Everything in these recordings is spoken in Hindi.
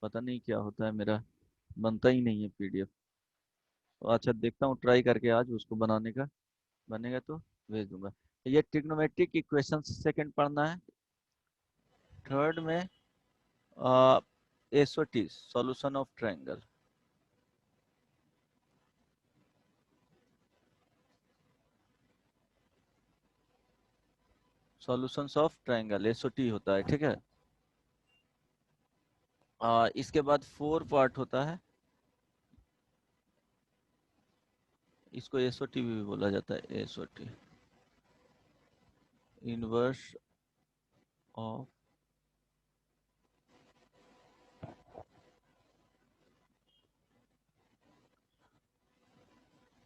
पता नहीं क्या होता है, मेरा बनता ही नहीं है पीडीएफ। अच्छा देखता हूँ ट्राई करके आज उसको बनाने का, बनेगा तो भेज दूंगा। ये ट्रिग्नोमेट्रिक इक्वेशन सेकंड पढ़ना है। थर्ड में SOT solution of triangle. Solutions of triangle SOT होता है, ठीक है। इसके बाद 4 पार्ट होता है, इसको एसओटी भी बोला जाता है। SOT inverse of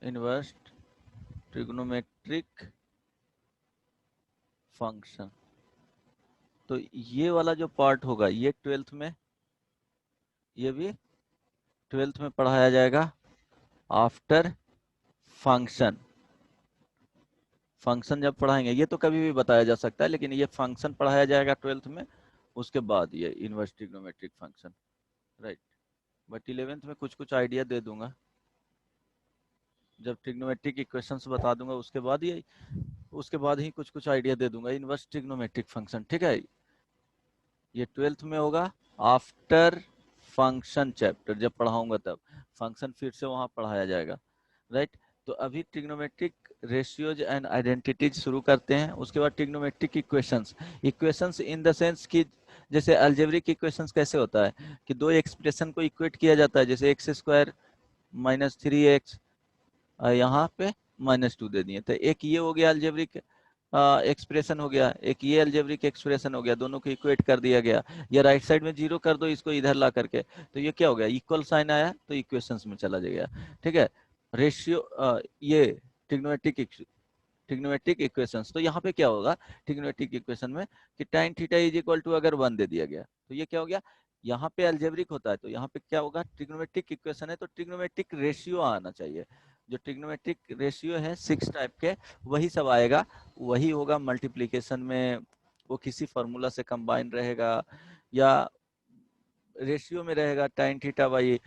inverse trigonometric function. तो ये वाला जो पार्ट होगा ये 12th में, ये भी 12th में पढ़ाया जाएगा आफ्टर फंक्शन। फंक्शन जब पढ़ाएंगे, ये तो कभी भी बताया जा सकता है, लेकिन ये फंक्शन पढ़ाया जाएगा 12th में, उसके बाद ये inverse trigonometric function, right. But 11th में कुछ कुछ आइडिया दे दूंगा, जब ट्रिग्नोमेट्रिक इक्वेशंस बता दूंगा उसके बाद ही कुछ कुछ आइडिया दे दूंगा इनवर्स ट्रिग्नोमेट्रिक फंक्शन, ठीक है। ये 12th में होगा आफ्टर फंक्शन चैप्टर, जब पढ़ाऊंगा तब फंक्शन फिर से वहां पढ़ाया जाएगा, राइट। तो अभी ट्रिग्नोमेट्रिक रेशियोज एंड आइडेंटिटीज शुरू करते हैं, उसके बाद trigonometric equations. Equations in the sense कि जैसे अलजेब्रिक इक्वेशंस कैसे होता है कि दो एक्सप्रेशन को इक्वेट किया जाता है, जैसे एक्स स्क्वायर माइनस 3x, यहाँ पे -2 दे दिए, तो एक ये हो गया अलजेब्रिक एक्सप्रेशन हो गया, एक ये अलजेब्रिक एक्सप्रेशन हो गया, दोनों को इक्वेट कर दिया गया। या राइट साइड में 0 कर दो इसको इधर ला करके, तो ये क्या हो गया, इक्वल साइन आया तो इक्वेशंस में चला गया, ठीक है। रेशियो ये ट्रिग्नोमेट्रिक ट्रिग्नोमेट्रिक इक्वेशंस। तो यहाँ पे क्या होगा ट्रिग्नोमेट्रिक इक्वेशन में कि tan theta is equal to अगर 1 दे दिया गया तो ये क्या हो गया, यहाँ पे अलजेब्रिक होता है तो यहाँ पे क्या होगा, ट्रिग्नोमेट्रिक इक्वेशन है तो ट्रिग्नोमेट्रिक रेशियो आना चाहिए। जो ट्रिग्नोमेट्रिक रेशियो है 6 टाइप के, वही सब आएगा, वही होगा मल्टीप्लीकेशन में, वो किसी फॉर्मूला से कंबाइन रहेगा या रेशियो में रहेगा। tan theta by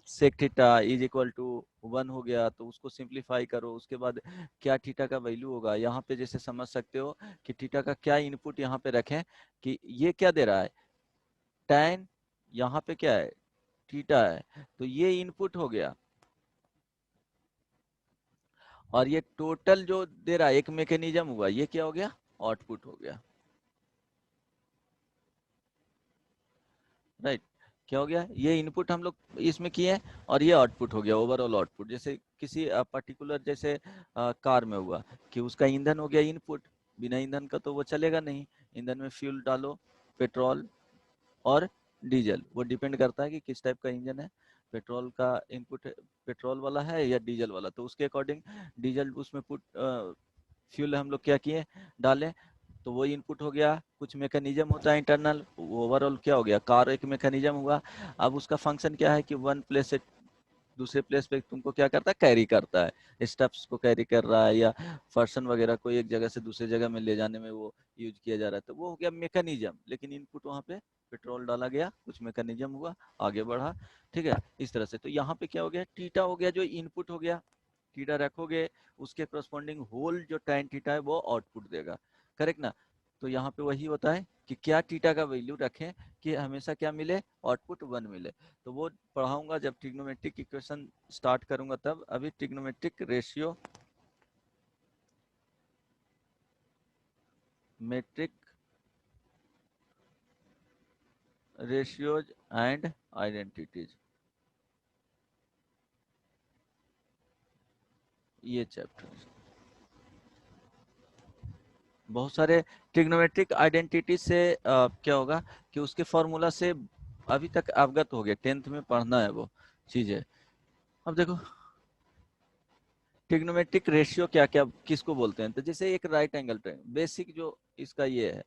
sec theta is equal to 1 हो गया तो उसको सिंप्लीफाई करो, उसके बाद क्या थीटा का वैल्यू होगा। यहाँ पे जैसे समझ सकते हो कि थीटा का क्या इनपुट यहाँ पे रखें, कि ये क्या दे रहा है tan, यहाँ पे क्या है थीटा है, तो ये इनपुट हो गया, और ये टोटल जो दे रहा है एक मैकेनिज्म हुआ, ये क्या हो गया आउटपुट हो गया, राइट। क्या हो गया, ये इनपुट हम लोग इसमें किए और ये आउटपुट हो गया, ओवरऑल आउटपुट। जैसे किसी पर्टिकुलर जैसे कार में हुआ कि उसका ईंधन हो गया इनपुट, बिना ईंधन का तो वो चलेगा नहीं। ईंधन में फ्यूल डालो, पेट्रोल और डीजल, वो डिपेंड करता है कि किस टाइप का इंजन है। पेट्रोल का इनपुट पेट्रोल वाला है या डीजल वाला, तो उसके अकॉर्डिंग डीजल उसमें पुट फ्यूल हम लोग क्या किए डालें, तो वो इनपुट हो गया। कुछ मैकेनिज्म होता है इंटरनल, ओवरऑल क्या हो गया कार एक मैकेनिज्म हुआ। अब उसका फंक्शन क्या है कि वन प्लेस से दूसरे प्लेस पे तुमको क्या करता है कैरी करता है, स्टेप्स को कैरी कर रहा है या पर्सन वगैरह को एक जगह से दूसरी जगह में ले जाने में वो यूज किया जा रहा है, तो वो हो गया मैकेनिज्म। लेकिन इनपुट वहाँ पे पेट्रोल डाला गया, कुछ मैकेनिज्म हुआ, आगे बढ़ा, ठीक है इस तरह से। तो यहाँ पे क्या हो गया थीटा हो गया जो इनपुट हो गया, थीटा रखोगे उसके करस्पॉन्डिंग होल जो tan थीटा है वो आउटपुट देगा, करेक्ट ना। तो यहाँ पे वही होता है कि क्या थीटा का वैल्यू रखें कि हमेशा क्या मिले आउटपुट 1 मिले। तो वो पढ़ाऊंगा जब ट्रिग्नोमेट्रिक इक्वेशन स्टार्ट करूंगा तब। अभी trigonometric ratio metric ratios and identities, ये चैप्टर बहुत सारे ट्रिग्नोमेट्रिक आइडेंटिटी से क्या होगा कि उसके फॉर्मूला से अभी तक अवगत हो गया, 10th में पढ़ना है वो चीजें। अब देखो ट्रिग्नोमेट्रिक रेशियो क्या क्या किसको बोलते हैं, तो जैसे एक राइट एंगल ट्रायंगल, बेसिक जो इसका ये है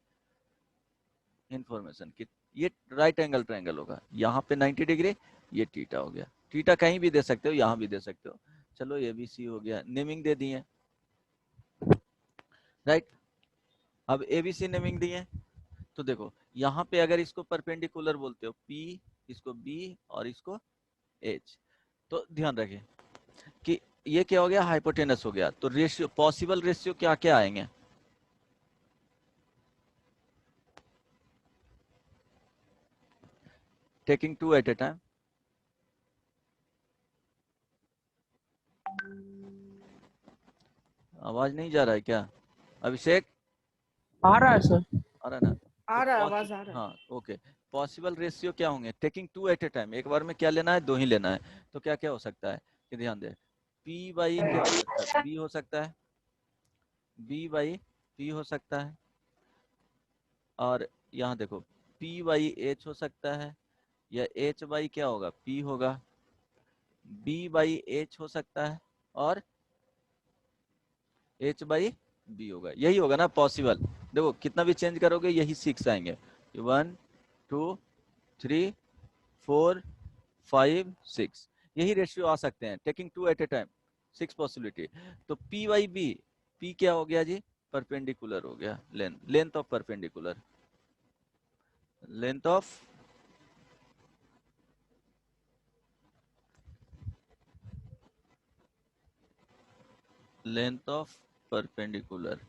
इंफॉर्मेशन कि ये राइट एंगल ट्रायंगल होगा, यहाँ पे 90 डिग्री, ये थीटा हो गया। थीटा कहीं भी दे सकते हो, यहाँ भी दे सकते हो। चलो एबीसी हो गया, नेमिंग दे दिए, राइट। अब एबीसी नेमिंग दिए, तो देखो यहाँ पे अगर इसको परपेंडिकुलर बोलते हो P, इसको B और इसको H, तो ध्यान रखें कि ये क्या हो गया, हाइपोटेनस हो गया। तो रेशियो, पॉसिबल रेशियो क्या क्या आएंगे? Taking two at a time. आवाज नहीं जा रहा है क्या अभिषेक? आ रहा है सर। आ रहा है ना? आ रहा है, आवाज आ रहा है। हाँ ओके। पॉसिबल रेशियो क्या होंगे? Taking two at a time, एक बार में क्या लेना है, दो ही लेना है। तो क्या क्या हो सकता है कि ध्यान दे, P बाई क्या हो सकता है, B हो सकता है, B बाई P हो सकता है, और यहाँ देखो P बाई H हो सकता है, या H बाई क्या होगा, P होगा, B बाई H हो सकता है, और H बाई B होगा। यही होगा ना पॉसिबल। देखो कितना भी चेंज करोगे यही 6 आएंगे, 1 2 3 4 5 6, यही रेशियो आ सकते हैं। Taking two at a time, 6 possibility. तो P बाई B, P क्या हो गया जी, परपेंडिकुलर हो गया, length of perpendicular, length of perpendicular.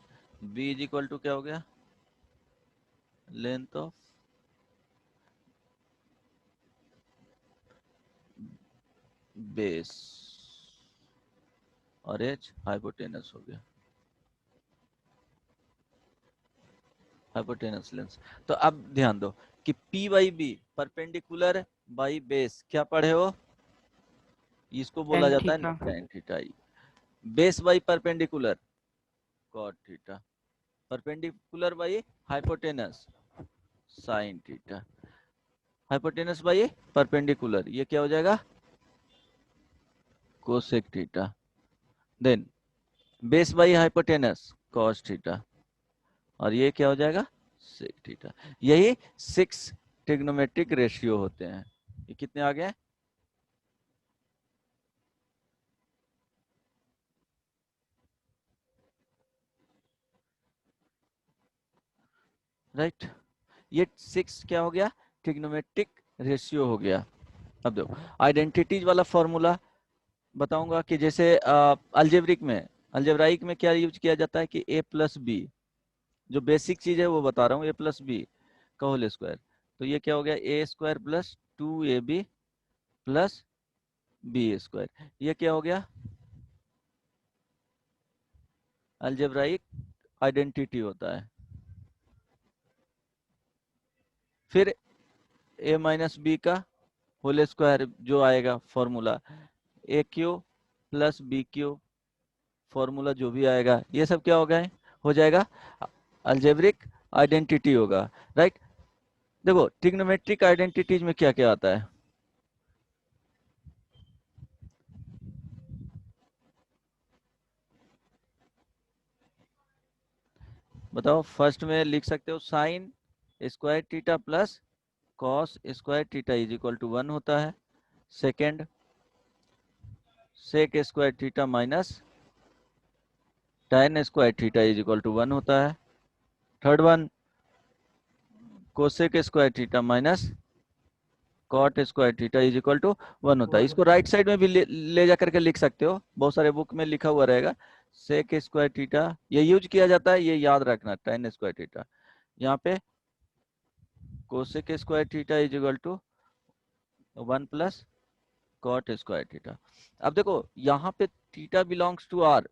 B is equal to क्या हो गया, लेंथ ऑफ बेस, और H हाइपोटेनस हो गया, हाइपोटेनस लेंस। तो अब ध्यान दो कि P by B, perpendicular by base, क्या पढ़े हो, इसको बोला टेन जाता है theta. tan theta. Base by perpendicular cot theta, perpendicular by hypotenuse sin theta, hypotenuse by perpendicular, ये क्या हो जाएगा, cosec theta. Then base by hypotenuse cos theta, और ये क्या हो जाएगा, सेक थीटा। यही 6 ट्रिग्नोमेट्रिक रेशियो होते हैं। ये कितने आ गए, राइट? ये 6 क्या हो गया, ट्रिग्नोमेट्रिक रेशियो हो गया। अब देखो आइडेंटिटीज वाला फॉर्मूला बताऊंगा कि जैसे अलजेब्रिक में, अलजेब्राइक में क्या यूज किया जाता है कि a प्लस बी, जो बेसिक चीज है वो बता रहा हूँ, a प्लस बी का होल स्क्वायर। तो ये क्या हो गया, A square plus 2ab plus B square, ये क्या हो गया, अलजेब्राइक आइडेंटिटी होता है। फिर a माइनस बी का होल स्क्वायर जो आएगा formula, A cube plus B cube, formula जो भी आएगा, ये सब क्या होगा, हो जाएगा अलजेब्रिक आइडेंटिटी होगा, राइट? देखो ट्रिग्नोमेट्रिक आइडेंटिटीज में क्या क्या आता है, बताओ। फर्स्ट में लिख सकते हो sine square theta plus cos square theta is equal to 1 होता है। Second sec square theta minus tan square theta is equal to 1 होता है। Third one cosec square theta minus cot square theta is equal to 1 होता है। इसको राइट साइड में भी ले जा करके लिख सकते हो, बहुत सारे बुक में लिखा हुआ रहेगा। सेक स्क्वायर थीटा ये यूज किया जाता है, ये याद रखना, tan स्क्वायर थीटा। यहाँ पे cosec square theta is equal to 1 plus cot square theta. अब देखो यहाँ पे theta belongs to R,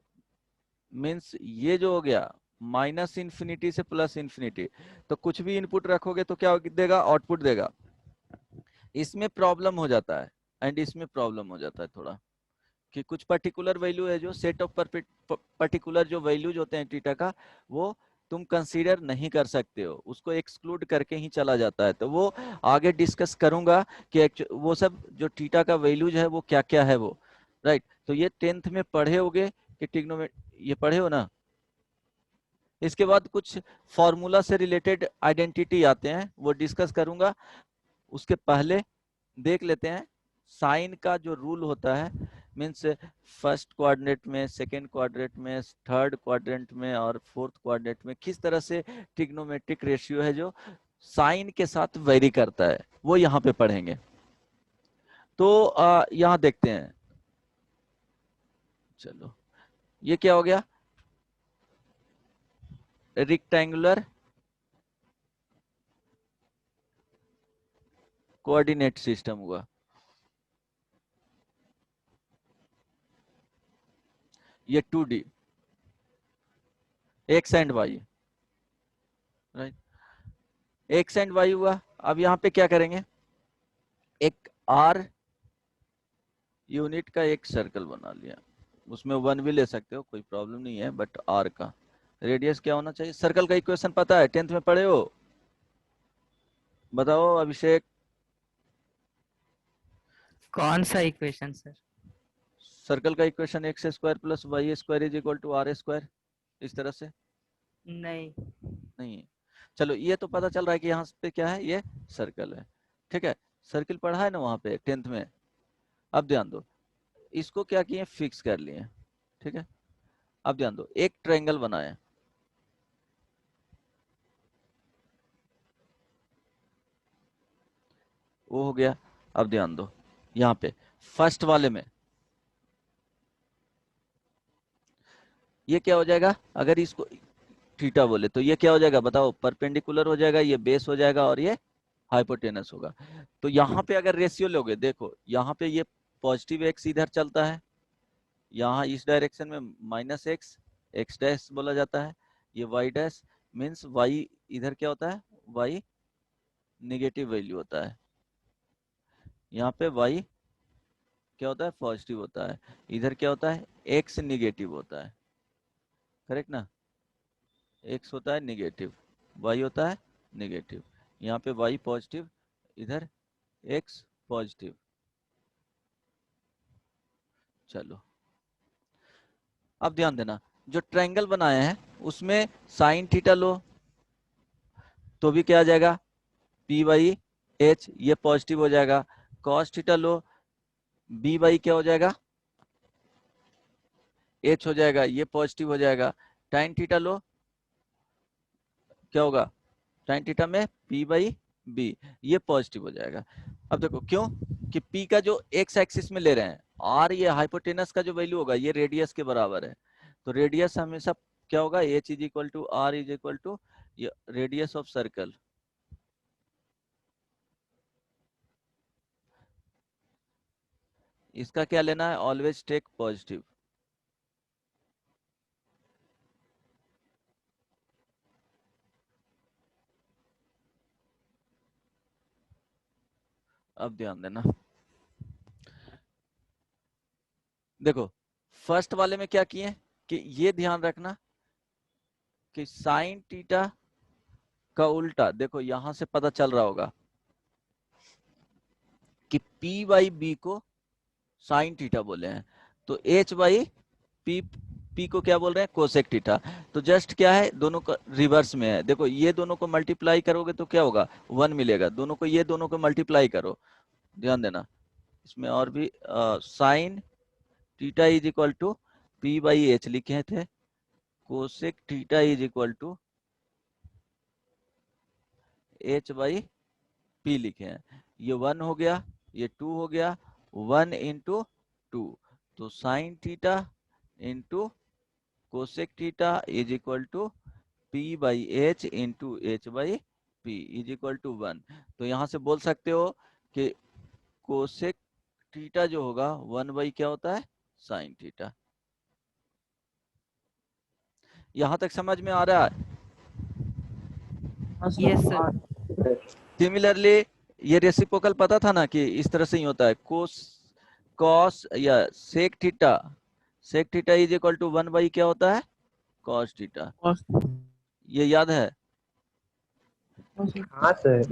means ये जो हो गया माइनस इन्फिनिटी से प्लस इन्फिनिटी, तो कुछ भी इनपुट रखोगे तो क्या देगा, आउटपुट देगा। इसमें प्रॉब्लम हो जाता है, एंड इसमें प्रॉब्लम हो जाता है थोड़ा, कि कुछ पर्टिकुलर वैल्यू है, जो सेट ऑफ पर्टिकुलर जो वैल्यूज होते हैं थीटा का, वो तुम कंसीडर नहीं कर सकते हो, उसको एक्सक्लूड करके ही चला जाता है। तो वो आगे डिस्कस करूंगा कि वो सब जो थीटा का वैल्यूज है वो क्या क्या है वो, राइट? तो ये 10th में पढ़े होगे कि ट्रिग्नोमेट, ये पढ़े हो ना? इसके बाद कुछ फॉर्मूला से रिलेटेड आइडेंटिटी आते हैं, वो डिस्कस करूंगा। उसके पहले देख लेते हैं साइन का जो रूल होता है, मीन्स फर्स्ट क्वाड्रेंट में, सेकेंड क्वाड्रेंट में, थर्ड क्वाड्रेंट में और फोर्थ क्वाड्रेंट में किस तरह से ट्रिग्नोमेट्रिक रेशियो है जो साइन के साथ वेरी करता है, वो यहाँ पे पढ़ेंगे। तो यहाँ देखते हैं, चलो ये क्या हो गया, रेक्टेंगुलर कोऑर्डिनेट सिस्टम हुआ। ये 2D x and y, right, x and y हुआ। अब यहाँ पे क्या करेंगे, एक आर यूनिट का एक सर्कल बना लिया, उसमें 1 भी ले सकते हो, कोई प्रॉब्लम नहीं है, बट आर का रेडियस क्या होना चाहिए। सर्कल का इक्वेशन पता है, 10th में पढ़े हो, बताओ अभिषेक। कौन सा इक्वेशन सर? सर्कल का equation x square plus y square is equal to R square, इस तरह से। नहीं। नहीं है, चलो ये तो पता चल रहा है कि यहाँ पे क्या है, ये सर्कल है, ठीक है, सर्कल पढ़ा है ना वहां पे 10th में। अब ध्यान दो, इसको क्या किए, फिक्स कर लिए, ठीक है। अब ध्यान दो, एक ट्रायंगल बनाया, वो हो गया। अब ध्यान दो, यहाँ पे फर्स्ट वाले में ये क्या हो जाएगा, अगर इसको थीटा बोले तो ये क्या हो जाएगा बताओ, परपेंडिकुलर हो जाएगा, ये बेस हो जाएगा और ये हाइपोटेनस होगा। तो यहाँ पे अगर रेशियो लोगे, देखो यहाँ पे ये पॉजिटिव एक्स इधर चलता है, यहाँ इस डायरेक्शन में माइनस एक्स, एक्स डैश बोला जाता है, ये वाई डैश मीन्स वाई इधर क्या होता है, वाई नेगेटिव वैल्यू होता है, यहाँ पे वाई क्या होता है, पॉजिटिव होता है, इधर क्या होता है, एक्स नेगेटिव होता है, करेक्ट ना, एक्स होता है नेगेटिव, वाई होता है नेगेटिव, यहाँ पे वाई पॉजिटिव, इधर एक्स पॉजिटिव। चलो अब ध्यान देना, जो ट्रायंगल बनाया है उसमें साइन थीटा लो तो भी क्या आ जाएगा, पी बाई एच, ये पॉजिटिव हो जाएगा। कॉस थीटा लो, बी बाई क्या हो जाएगा, एच हो जाएगा, ये पॉजिटिव हो जाएगा। टाइन थीटा लो, क्या होगा, टाइन थीटा में पी बाई बी, ये पॉजिटिव हो जाएगा। अब देखो क्यों, कि पी का जो एक्स एक्सिस में ले रहे हैं, आर ये हाइपोटेनस का जो वैल्यू होगा ये रेडियस के बराबर है, तो रेडियस हमेशा क्या होगा, H is equal to R is equal to radius of circle. इसका क्या लेना है, ऑलवेज टेक पॉजिटिव। अब ध्यान देना, देखो फर्स्ट वाले में क्या किए, कि ये ध्यान रखना कि साइन थीटा का उल्टा, देखो यहां से पता चल रहा होगा कि P बाई बी को साइन थीटा बोले हैं, तो H बाई पी, पी को क्या बोल रहे हैं, कोसेक थीटा। तो जस्ट क्या है, दोनों का रिवर्स में है, देखो ये दोनों को मल्टीप्लाई करोगे तो क्या होगा, 1 मिलेगा, दोनों को ये दोनों को मल्टीप्लाई करो, ध्यान देना इसमें और भी sine theta is equal to P by H लिखे थे, cosec theta is equal to H by P लिखे हैं, ये 1 हो गया, ये 2 हो गया, 1 इंटू 2, तो sine theta into cosec theta is equal to P by H into H by P is equal to 1। तो यहां से बोल सकते हो कि कोसेक थीटा जो होगा 1 बाई क्या होता है, साइन थीटा। यहां तक समझ में आ रहा है। Yes sir. सिमिलरली ये रेसिप्रोकल पता था ना कि इस तरह से ही होता है, कोस कॉस या sec theta is equal to 1 by क्या होता है, कॉस थीटा, ये याद है। हाँ sir.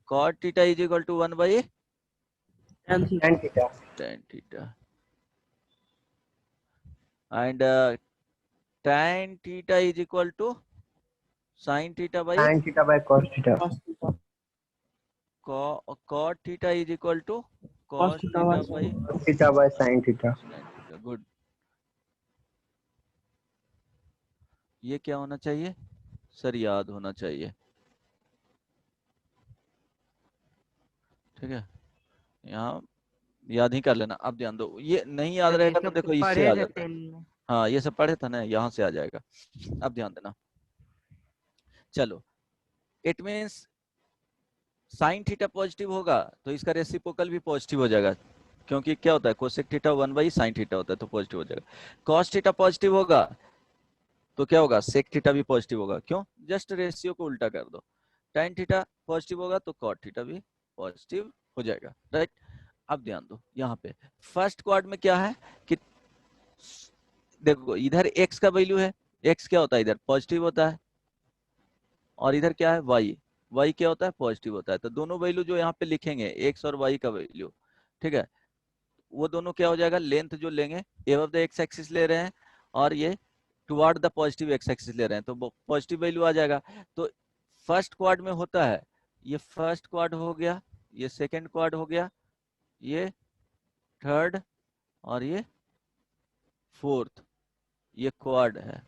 Cot theta is equal to 1 by tan theta tan theta and tan theta is equal to sin theta by sin theta by cos theta cot theta is equal to cos theta by cos theta by sin theta. sin theta. Good, ये क्या होना चाहिए सर, याद होना चाहिए। ठीक है, यहाँ याद ही कर लेना। अब ध्यान दो, ये नहीं याद सर ये रहेगा तो सब देखो इससे पढ़े आ थे जाता है। 10 में। हाँ ये सब पढ़े था ना, यहाँ से आ जाएगा। अब ध्यान देना, चलो it means sign theta positive होगा तो इसका रेसिप्रोकल भी पॉजिटिव हो जाएगा, क्योंकि क्या होता है कोसेक थीटा 1/sin थीटा होता है, तो पॉजिटिव हो जाएगा। कॉस थीटा पॉजिटिव होगा तो क्या होगा, सेक थीटा भी पॉजिटिव होगा। क्यों, जस्ट रेशियो को उल्टा कर दो। tan थीटा पॉजिटिव होगा तो cot थीटा भी पॉजिटिव हो जाएगा, राइट। अब ध्यान दो यहाँ पे फर्स्ट क्वाड में क्या है कि देखो इधर x का वैल्यू है, x क्या होता है इधर पॉजिटिव होता है, और इधर क्या है y क्या होता है पॉजिटिव होता है। तो दोनों वैल्यू जो यहाँ पे लिखेंगे x और y का वैल्यू, ठीक है, वो दोनों क्या हो जाएगा, लेंथ जो लेंगे एबव द x एक्सिस ले रहे हैं और ये toward the positive x axis ले रहे हैं, तो पॉजिटिव वैल्यू आ जाएगा। तो फर्स्ट क्वाड में होता है, ये फर्स्ट क्वाड हो गया, ये सेकंड क्वाड हो गया, ये थर्ड, और ये फोर्थ, ये क्वाड है,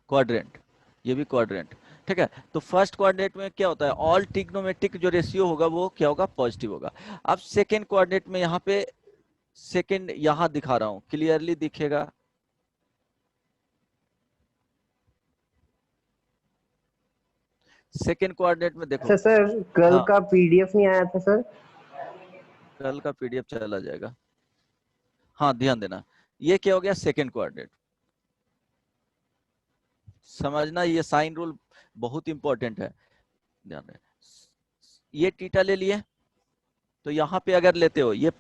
क्वाड्रेंट, ये भी क्वाड्रेंट, ठीक है। तो फर्स्ट क्वाड्रेंट में क्या होता है, ऑल ट्रिग्नोमेट्रिक जो रेशियो होगा वो क्या होगा, पॉजिटिव होगा। अब सेकंड क्वाड्रेंट में यहाँ पे सेकंड यहां दिखा रहा हूं, क्लियरली दिखेगा। सेकंड कोऑर्डिनेट में देखो। अच्छा सर, कल हाँ का पीडीएफ नहीं आया था सर? कल का पीडीएफ चला जाएगा। हाँ ध्यान देना, ये क्या हो गया सेकंड कोऑर्डिनेट, समझना ये साइन रूल बहुत इंपॉर्टेंट है, ध्यान देना। ये थीटा ले लिए, तो यहाँ पे अगर लेते हो ये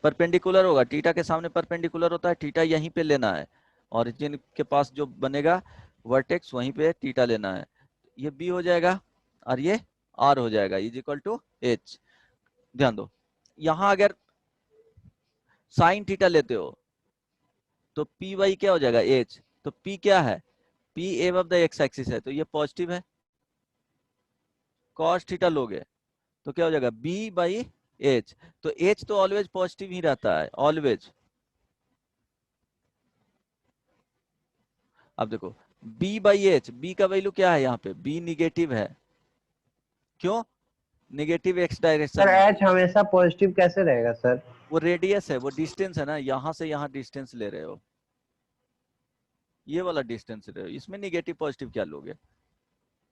परपेंडिकुलर होगा, थीटा के सामने परपेंडिकुलर होता है, थीटा यहीं पे लेना है, ओरिजिन के पास जो बनेगा वर्टेक्स वहीं पे थीटा लेना है। ये बी हो जाएगा और ये आर हो जाएगा, इज इक्वल टू एच। ध्यान दो यहां अगर साइन थीटा लेते हो तो पी वाई क्या हो जाएगा एच, तो पी क्या है, P above the x axis है तो ये पॉजिटिव है। कॉस थीटा लोगे तो क्या हो जाएगा बी बाई एच, तो एच तो ऑलवेज पॉजिटिव ही रहता है ऑलवेज। अब देखो b बाई एच, बी का वैल्यू क्या है यहाँ पे, b निगेटिव है, क्यों, निगेटिव एक्स डायरेक्शन सर में, एच हमेशा पॉजिटिव कैसे रहेगा सर? वो रेडियस है, वो डिस्टेंस है ना, यहाँ से यहाँ डिस्टेंस ले रहे हो, ये वाला डिस्टेंस ले रहे हो, इसमें निगेटिव पॉजिटिव क्या लोगे,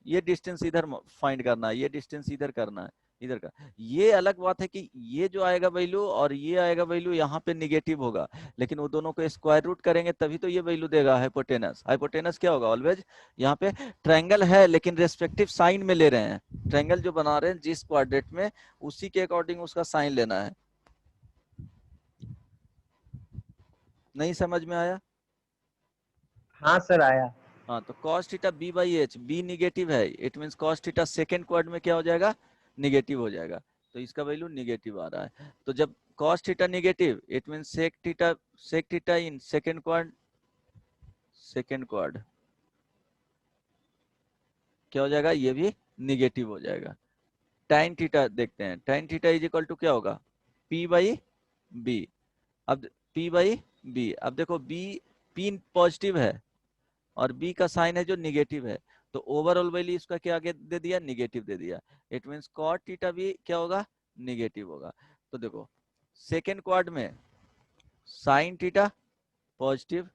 ये डिस्टेंस इधर फाइंड करना है, ये डिस्टेंस इधर करना है, इधर का। ये अलग बात है कि ये जो आएगा वैल्यू और ये आएगा वैल्यू यहाँ पे निगेटिव होगा, लेकिन वो दोनों को स्क्वायर रूट करेंगे तभी तो ये वैल्यू देगा हाइपोटेनस। हाइपोटेनस क्या होगा ऑलवेज, यहाँ पे ट्रायंगल है लेकिन रेस्पेक्टिव साइन में ले रहे हैं, ट्रायंगल जो बना रहे हैं जिस क्वाड्रेंट में उसी के अकॉर्डिंग उसका साइन लेना है। नहीं समझ में आया? हाँ सर आया। हाँ तो cos theta b by H, B negative है, it mean cos theta second quad में क्या हो जाएगा, निगेटिव हो जाएगा, तो इसका वैल्यू निगेटिव आ रहा है। तो जब cos theta negative it mean sec theta in second quad क्या हो जाएगा, ये भी निगेटिव हो जाएगा। tan थीटा देखते हैं, tan theta is equal to क्या होगा p बाई बी। अब p बाई बी, अब देखो b p पॉजिटिव है और b का साइन है जो निगेटिव है, तो ओवरऑल वैल्यू इसका क्या आगे दे दिया, निगेटिव दे दिया। इट मींस cot थीटा भी क्या होगा, निगेटिव होगा। तो देखो सेकेंड क्वाड में sign theta positive,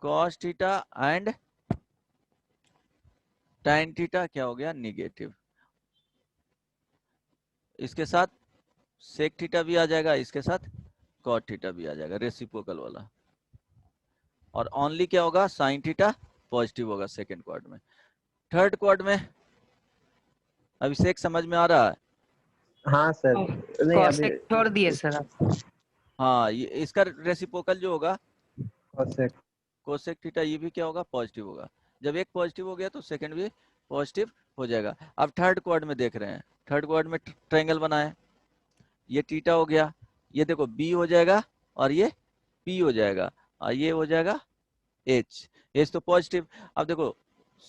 cos theta and tan theta क्या हो गया, निगेटिव। इसके साथ सेक थीटा भी आ जाएगा, इसके साथ cot थीटा भी आ जाएगा, रेसिप्रोकल वाला। और ओनली क्या होगा, साइन थीटा पॉजिटिव होगा सेकेंड क्वाड में। थर्ड क्वाड में अभिषेक समझ में आ रहा है? हाँ सर, नहीं अभी कॉसेक छोड़ दिए सर आप। हाँ ये इसका रेसिप्रोकल जो होगा कोसेक। कोसेक थीटा ये भी क्या होगा, पॉजिटिव होगा। जब एक पॉजिटिव हो गया तो सेकंड भी पॉजिटिव हो जाएगा। अब थर्ड क्वाड में देख रहे हैं, थर्ड क्वाड में ट्रायंगल बना है, ये थीटा हो गया, ये देखो बी हो जाएगा और ये पी हो जाएगा और ये हो जाएगा एच, एच तो पॉजिटिव। अब देखो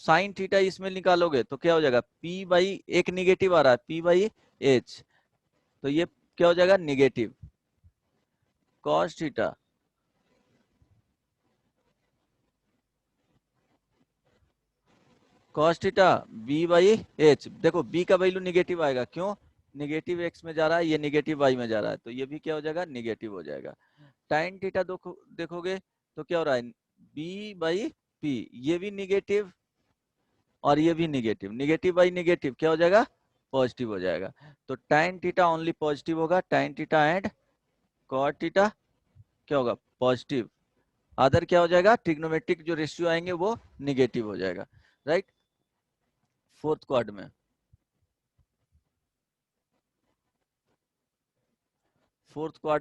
साइन थीटा इसमें निकालोगे तो क्या हो जाएगा, पी बाई एक निगेटिव आ रहा है, पी बाई एच, तो ये क्या हो जाएगा, negative. Cos theta cos theta b by H, देखो b का वैल्यू निगेटिव आएगा, क्यों, निगेटिव एक्स में जा रहा है, ये निगेटिव वाई में जा रहा है, तो ये भी क्या हो जाएगा, निगेटिव हो जाएगा। टाइन थीटा देखोगे तो क्या हो रहा है, बी बाई पी, ये भी निगेटिव और ये भी निगेटिव, निगेटिव बाई निगेटिव क्या हो जाएगा, पॉजिटिव हो जाएगा। तो टाइन थीटा ओनली पॉजिटिव होगा, टाइन थीटा एंड कॉट थीटा क्या होगा, पॉजिटिव। अदर क्या हो जाएगा, ट्रिग्नोमेट्रिक जो रेशियो आएंगे वो निगेटिव हो जाएगा, राइट। फोर्थ क्वाड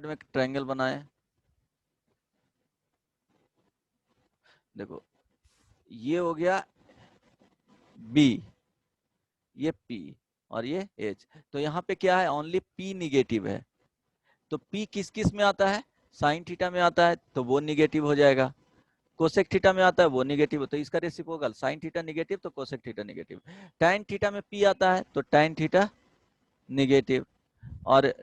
में ट्रायंगल बनाए, देखो ये हो गया बी, ये पी और ये एच, तो यहाँ पे क्या है, ओनली पी निगेटिव है। तो पी किस किस में आता है, साइन थीटा में आता है, तो वो निगेटिव हो जाएगा। कोसेक थीटा में आता है वो निगेटिव, तो इसका रेसिप्रोकल साइन थीटा निगेटिव तो cosec theta negative. Tan theta में पी आता है तो टैन थीटा निगेटिव, और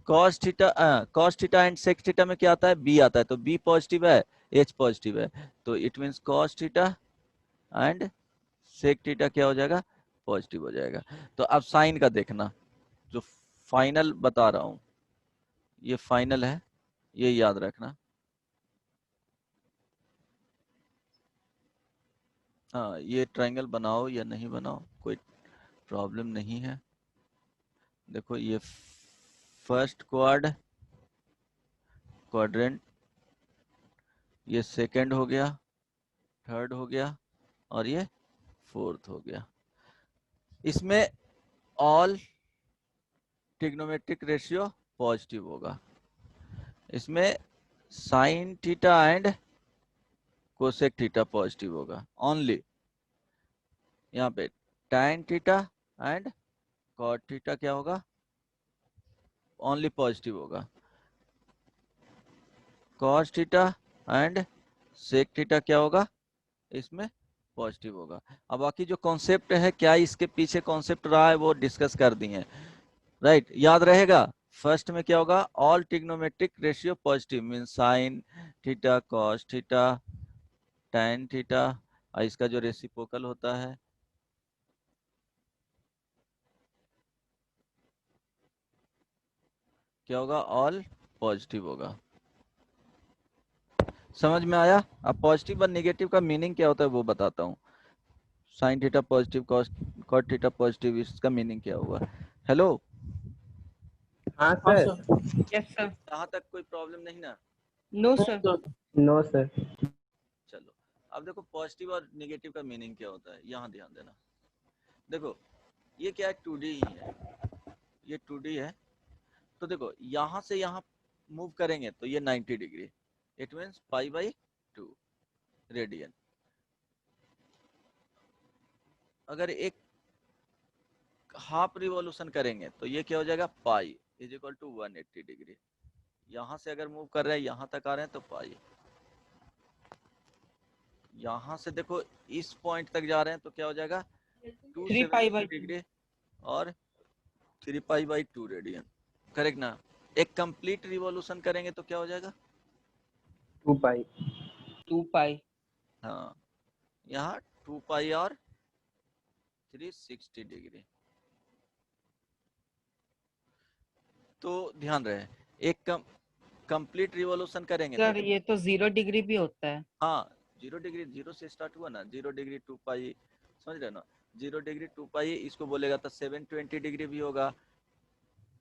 cos theta and sec theta में क्या आता है, बी आता है, तो बी पॉजिटिव है, एच पॉजिटिव है, तो it means cos theta and sec theta क्या हो जाएगा, पॉजिटिव हो जाएगा। तो अब साइन का देखना, जो फाइनल बता रहा हूं ये फाइनल है, ये याद रखना। हाँ, ये ट्रायंगल बनाओ या नहीं बनाओ कोई प्रॉब्लम नहीं है। देखो ये फर्स्ट क्वाड्रेंट, ये सेकंड हो गया, थर्ड हो गया और ये फोर्थ हो गया। इसमें ऑल ट्रिग्नोमेट्रिक रेशियो पॉजिटिव होगा। इसमें sine theta and cosec theta positive होगा ओनली। यहाँ पे tan theta and cot theta क्या होगा, ओनली पॉजिटिव होगा। cos theta and sec theta क्या होगा, इसमें पॉजिटिव होगा। अब बाकी जो कॉन्सेप्ट है, क्या इसके पीछे कॉन्सेप्ट रहा है वो डिस्कस कर दिए, राइट, याद रहेगा। फर्स्ट में क्या होगा, all trigonometric ratio positive mean sine theta cos theta tan theta, इसका जो रेसिप्रोकल होता है क्या होगा, ऑल पॉजिटिव होगा। समझ में आया। अब पॉजिटिव और नेगेटिव का मीनिंग क्या होता है वो बताता हूँ। Sine theta positive, cot theta positive, इसका मीनिंग क्या हुआ। हेलो, हाँ हाँ सर। सर। Yes, sir. यहाँ तक कोई प्रॉब्लम नहीं ना। No sir. No sir. चलो, अब देखो पॉजिटिव और नेगेटिव का मीनिंग क्या होता है, यहाँ ध्यान देना। देखो ये क्या है, 2D ही है, ये 2D है। तो देखो यहाँ से यहाँ मूव करेंगे तो ये 90 degree, it means pi by 2 radian. अगर एक हाफ रिवॉल्यूशन करेंगे तो ये क्या हो जाएगा, pi is equal to 180 degree. यहाँ से अगर मूव कर रहे हैं यहाँ तक आ रहे हैं तो पाई, यहाँ से देखो इस पॉइंट तक जा रहे हैं तो क्या हो जाएगा, 3 पाई 270 बाई डिग्री और 3 पाई बाई 2 रेडियन, करेक्ट ना। एक कंप्लीट रिवॉल्यूशन करेंगे तो क्या हो जाएगा, 2 पाई। 2 पाई। हाँ, यहाँ 2 पाई और 360 डिग्री। तो ध्यान रहे, एक कंप्लीट रिवॉल्यूशन करेंगे तो सर ये तो 0 डिग्री भी होता है। हाँ, 0 डिग्री, 0 से स्टार्ट हुआ ना, 0 डिग्री 2 पाई, समझ रहे ना, 0 डिग्री 2 पाई इसको बोलेगा तो 720 डिग्री भी होगा,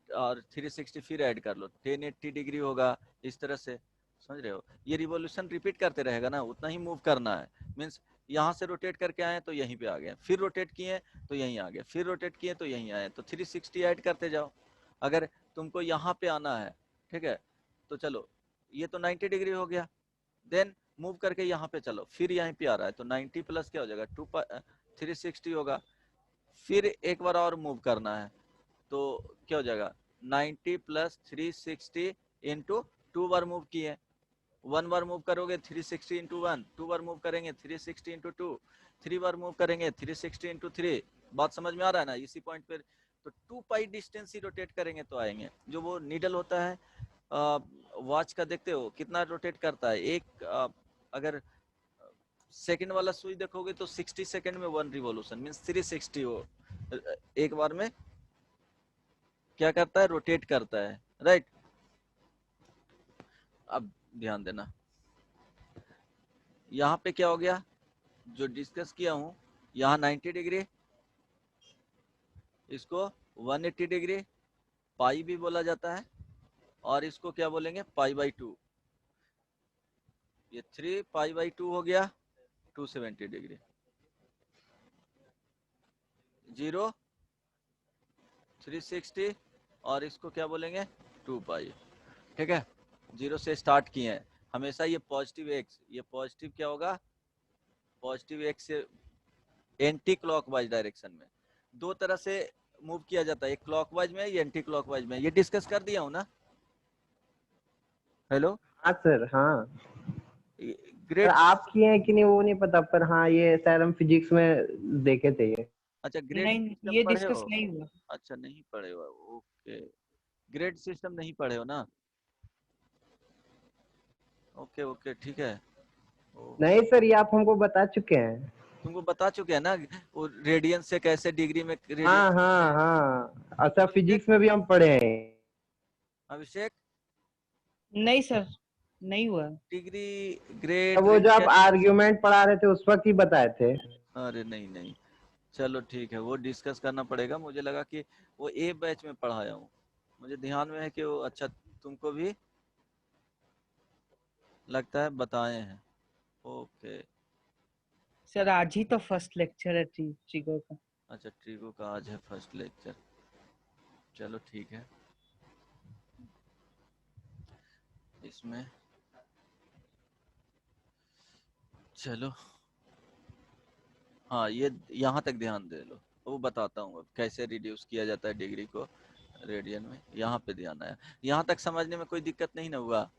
और 360 फिर ऐड कर लो 1080 डिग्री होगा, इस तरह से, समझ रहे हो। ये रिवॉल्यूशन रिपीट करते रहेगा ना, उतना ही मूव करना है। मीन्स यहाँ से रोटेट करके आए तो यहीं पे आ गए, फिर रोटेट किए तो यहीं आ गए, फिर रोटेट किए तो यहीं आए, तो 360 ऐड करते जाओ। अगर तुमको यहाँ पे आना है, ठीक है, तो चलो ये तो 90 डिग्री हो गया, देन मूव करके यहाँ पे चलो, फिर यहाँ पे आ रहा है तो 90 प्लस क्या हो जाएगा 360 होगा, फिर एक बार और मूव करना है तो क्या हो जाएगा 90 प्लस 360 इंटू 2 बार मूव किए, 1 बार मूव करोगे 360 इंटू 1, 2 बार मूव करेंगे 360 इंटू 2, 3 बार मूव करेंगे 360 इंटू 3। बात समझ में आ रहा है ना, इसी पॉइंट पर तो 2 पाई डिस्टेंस ही रोटेट करेंगे तो आएंगे। जो वो नीडल होता है वॉच का, देखते हो कितना रोटेट करता है, एक अगर सेकंड वाला सुई देखोगे तो 60 सेकंड में 1 रिवॉल्यूशन मींस 360 हो एक बार में क्या करता है, रोटेट करता है, राइट। अब ध्यान देना, यहाँ पे क्या हो गया, जो डिस्कस किया हूं, यहाँ 90 डिग्री, इसको 180 डिग्री पाई भी बोला जाता है, और इसको क्या बोलेंगे, पाई बाई 2। ये 3 पाई बाई 2 हो गया 270 डिग्री। 0 360 और इसको क्या बोलेंगे 2 पाई, ठीक है। 0 से स्टार्ट किए हैं, हमेशा ये पॉजिटिव एक्स, ये पॉजिटिव क्या होगा, पॉजिटिव एक्स से एंटी क्लॉकवाइज डायरेक्शन में। दो तरह से मूव किया जाता है, एक क्लॉकवाइज में, ये एंटी क्लॉकवाइज में। ये डिस्कस कर दिया हूं ना, हेलो। हाँ सर, हाँ सर, ग्रेड, आप किए हैं कि नहीं वो नहीं पता, पर हाँ ये शायद हम फिजिक्स में देखे थे ये। अच्छा ग्रेड नहीं, सिस्टम ये पढ़े डिस्कस हो, नहीं हुआ। अच्छा नहीं पढ़े हो, ओके। ग्रेड सिस्टम नहीं पढ़े हो ना, ओके ओके ठीक है। नहीं सर, ये आप हमको बता चुके हैं। तुमको बता चुके हैं ना, वो रेडियन से कैसे डिग्री में हाँ रेडियन। हाँ हाँ, अच्छा अभिषेक, फिजिक्स में भी हम पढ़े हैं। अभिषेक नहीं सर, नहीं हुआ। डिग्री तो ग्रेड वो जो आप रेडियन, आर्ग्यूमेंट पढ़ा रहे थे उस वक्त ही बताए थे। अरे नहीं नहीं, चलो ठीक है, वो डिस्कस करना पड़ेगा। मुझे लगा कि वो ए बैच में पढ़ाया हूँ, मुझे ध्यान में है कि वो, अच्छा तुमको भी लगता है बताए हैं, ओके। सर आज ही तो फर्स्ट लेक्चर है ट्रिगर का। अच्छा ट्रिगो का आज है फर्स्ट लेक्चर, चलो ठीक है। इसमें चलो, हाँ ये यहाँ तक ध्यान दे लो, वो बताता हूँ अब कैसे रिड्यूस किया जाता है डिग्री को रेडियन में। यहाँ पे ध्यान आया, यहाँ तक समझने में कोई दिक्कत नहीं ना हुआ,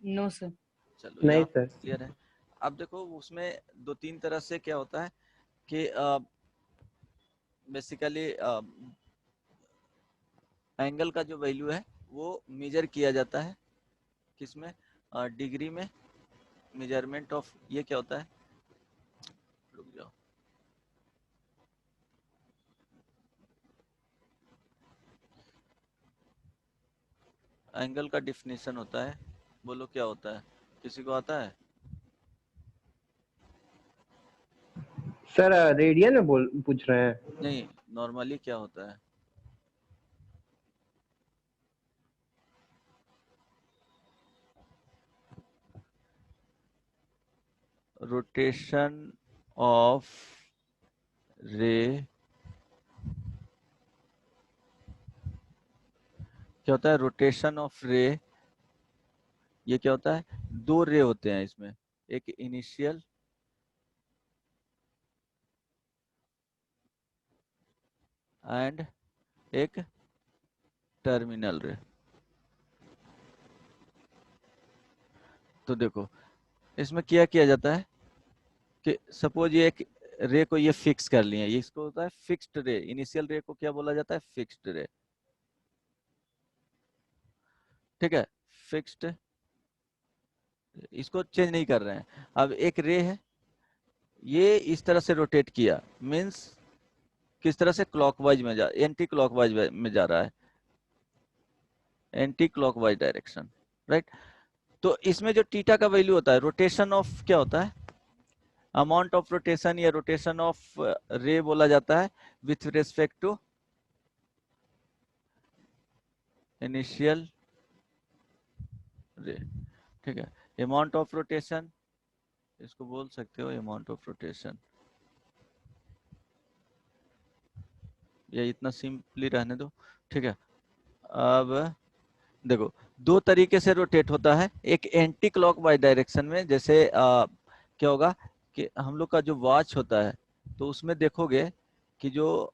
नो सर। चलो नहीं यहाँ सर। क्लियर है। अब देखो उसमें दो तीन तरह से क्या होता है कि बेसिकली एंगल का जो वैल्यू है वो मेजर किया जाता है किसमें, डिग्री में, मेजरमेंट ऑफ, ये क्या होता है, रुक जाओ, एंगल का डिफिनेशन होता है, बोलो क्या होता है, किसी को आता है। सर रेडियन में पूछ रहे हैं। नहीं, नॉर्मली क्या होता है, रोटेशन ऑफ रे, क्या होता है, रोटेशन ऑफ रे। ये क्या होता है, दो रे होते हैं इसमें, एक इनिशियल एंड एक टर्मिनल रे। तो देखो इसमें क्या किया जाता है कि सपोज ये एक रे को ये फिक्स कर लिए, ये इसको होता है फिक्स्ड रे, इनिशियल रे को क्या बोला जाता है, फिक्स्ड रे, ठीक है, फिक्स्ड, इसको चेंज नहीं कर रहे हैं। अब एक रे है, ये इस तरह से रोटेट किया, मींस किस तरह से, क्लॉकवाइज में जा, एंटी क्लॉकवाइज में जा रहा है, एंटी क्लॉकवाइज डायरेक्शन, राइट। तो इसमें जो थीटा का वैल्यू होता है, रोटेशन ऑफ क्या होता है, अमाउंट ऑफ रोटेशन या रोटेशन ऑफ रे बोला जाता है विथ रिस्पेक्ट टू इनिशियल रे, ठीक है। अमाउंट ऑफ रोटेशन, इसको बोल सकते हो अमाउंट ऑफ रोटेशन, या इतना सिंपली रहने दो, ठीक है। अब देखो दो तरीके से रोटेट होता है, एक एंटी क्लॉकवाइज डायरेक्शन में, जैसे क्या होगा कि हम लोग का जो वॉच होता है, तो उसमें देखोगे कि जो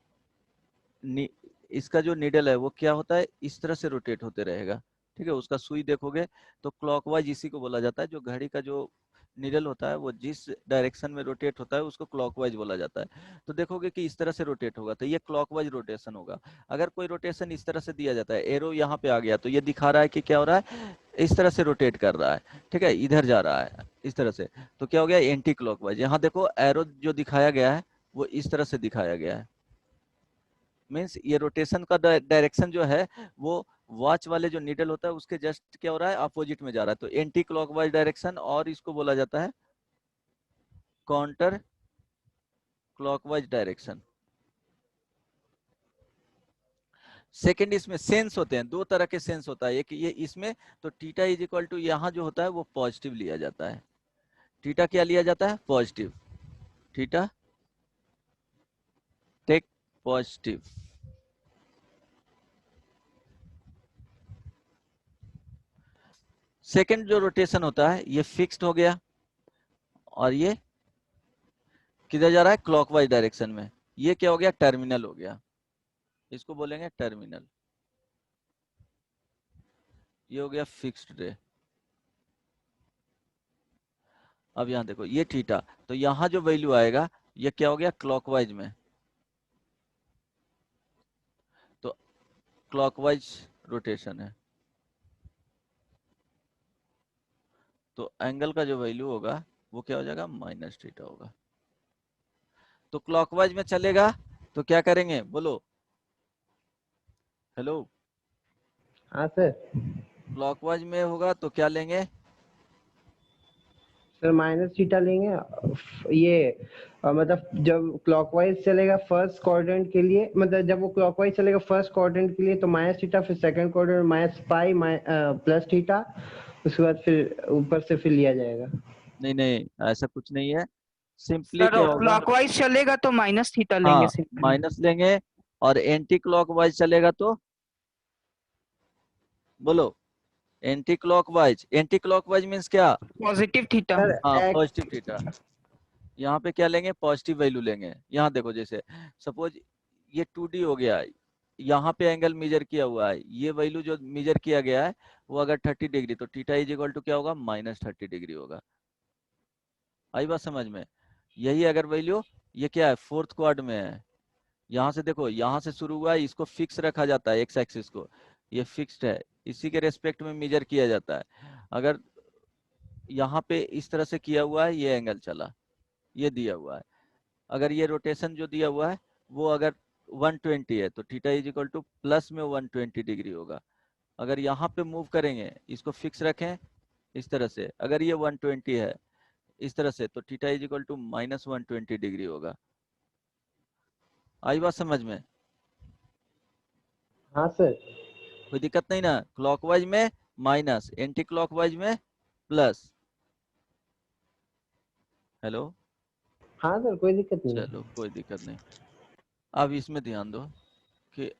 इसका जो नीडल है वो क्या होता है, इस तरह से रोटेट होते रहेगा, ठीक है। उसका सुई देखोगे तो क्लॉकवाइज इसी को बोला जाता है, जो घड़ी का जो नीडल होता है वो जिस डायरेक्शन में रोटेट होता है उसको क्लॉकवाइज बोला जाता है। तो देखोगे कि इस तरह से रोटेट होगा, तो ये क्लॉकवाइज रोटेशन होगा। अगर कोई रोटेशन इस तरह से दिया जाता है, एरो यहाँ पे आ गया, तो ये दिखा रहा है कि क्या हो रहा है, इस तरह से रोटेट कर रहा है, ठीक है, इधर जा रहा है इस तरह से, तो क्या हो गया, एंटी क्लॉकवाइज। यहाँ देखो एरो जो दिखाया गया है वो इस तरह से दिखाया गया है, मीन्स ये रोटेशन का डायरेक्शन जो है वो वॉच वाले जो नीडल होता है उसके जस्ट क्या हो रहा है, अपोजिट में जा रहा है, तो एंटी क्लॉकवाइज डायरेक्शन, और इसको बोला जाता है काउंटर क्लॉकवाइज डायरेक्शन। सेकंड, इसमें सेंस होते हैं, दो तरह के सेंस होता है, एक ये इसमें तो थीटा इज इक्वल टू यहाँ जो होता है वो पॉजिटिव लिया जाता है, थीटा क्या लिया जाता है, positive, theta take positive. Second जो रोटेशन होता है ये फिक्स्ड हो गया, और ये किधर जा रहा है, क्लॉकवाइज डायरेक्शन में, ये क्या हो गया, टर्मिनल हो गया, इसको बोलेंगे टर्मिनल, ये हो गया फिक्स्ड रे। अब यहां देखो ये थीटा, तो यहां जो वैल्यू आएगा ये क्या हो गया, क्लॉकवाइज में, तो क्लॉकवाइज रोटेशन है, तो एंगल का जो वैल्यू होगा वो क्या हो जाएगा, माइनस थीटा होगा। तो क्लॉकवाइज में चलेगा तो क्या करेंगे, बोलो, हेलो, हाँ सर। क्लॉकवाइज में होगा तो क्या लेंगे, सर माइनस थीटा लेंगे। ये मतलब जब क्लॉकवाइज चलेगा फर्स्ट क्वाड्रेंट के लिए, मतलब जब वो क्लॉकवाइज चलेगा फर्स्ट क्वाड्रेंट के लिए तो माइनस थीटा, फिर second quadrant minus pi plus theta, उसके बाद फिर ऊपर से फिर लिया जाएगा। नहीं नहीं, ऐसा कुछ नहीं है, सिंपली सर क्या होगा, क्लॉकवाइज चलेगा तो माइनस थीटा लेंगे हाँ सिंपली। माइनस लेंगे, और एंटी क्लॉकवाइज चलेगा तो बोलो, anti clockwise, anti clockwise means क्या, पॉजिटिव थीटा। सर हाँ एक पॉजिटिव थीटा, यहाँ पे क्या लेंगे, पॉजिटिव वैल्यू लेंगे। यहाँ देखो जैसे सपोज ये 2D हो गया, यहाँ पे एंगल मेजर किया हुआ है, ये वैल्यू जो मेजर किया गया है वो अगर 30 डिग्री, तो थीटा इज इक्वल टू क्या होगा, माइनस 30 डिग्री होगा। आई बात समझ में, यही अगर वैल्यू ये क्या है, फोर्थ क्वाड में है, यहाँ से देखो, यहाँ से शुरू हुआ है, इसको फिक्स रखा जाता है, एक्स एक्सिस को, ये फिक्स्ड है, इसी के रेस्पेक्ट में मेजर किया जाता है। अगर यहाँ पे इस तरह से किया हुआ है, ये एंगल चला, ये दिया हुआ है, अगर ये रोटेशन जो दिया हुआ है वो अगर 120 है तो theta is equal two plus में 120 डिग्री होगा। अगर यहाँ पे मूव करेंगे, इसको फिक्स रखें इस तरह से, अगर ये 120 है इस तरह से, तो theta is equal to minus 120 degree होगा। आई बात समझ में, हाँ सर। कोई दिक्कत नहीं ना, क्लॉकवाइज में माइनस, एंटी क्लॉकवाइज में प्लस। हेलो, हाँ सर, कोई दिक्कत नहीं है। चलो कोई दिक्कत नहीं। अब इसमें ध्यान दो कि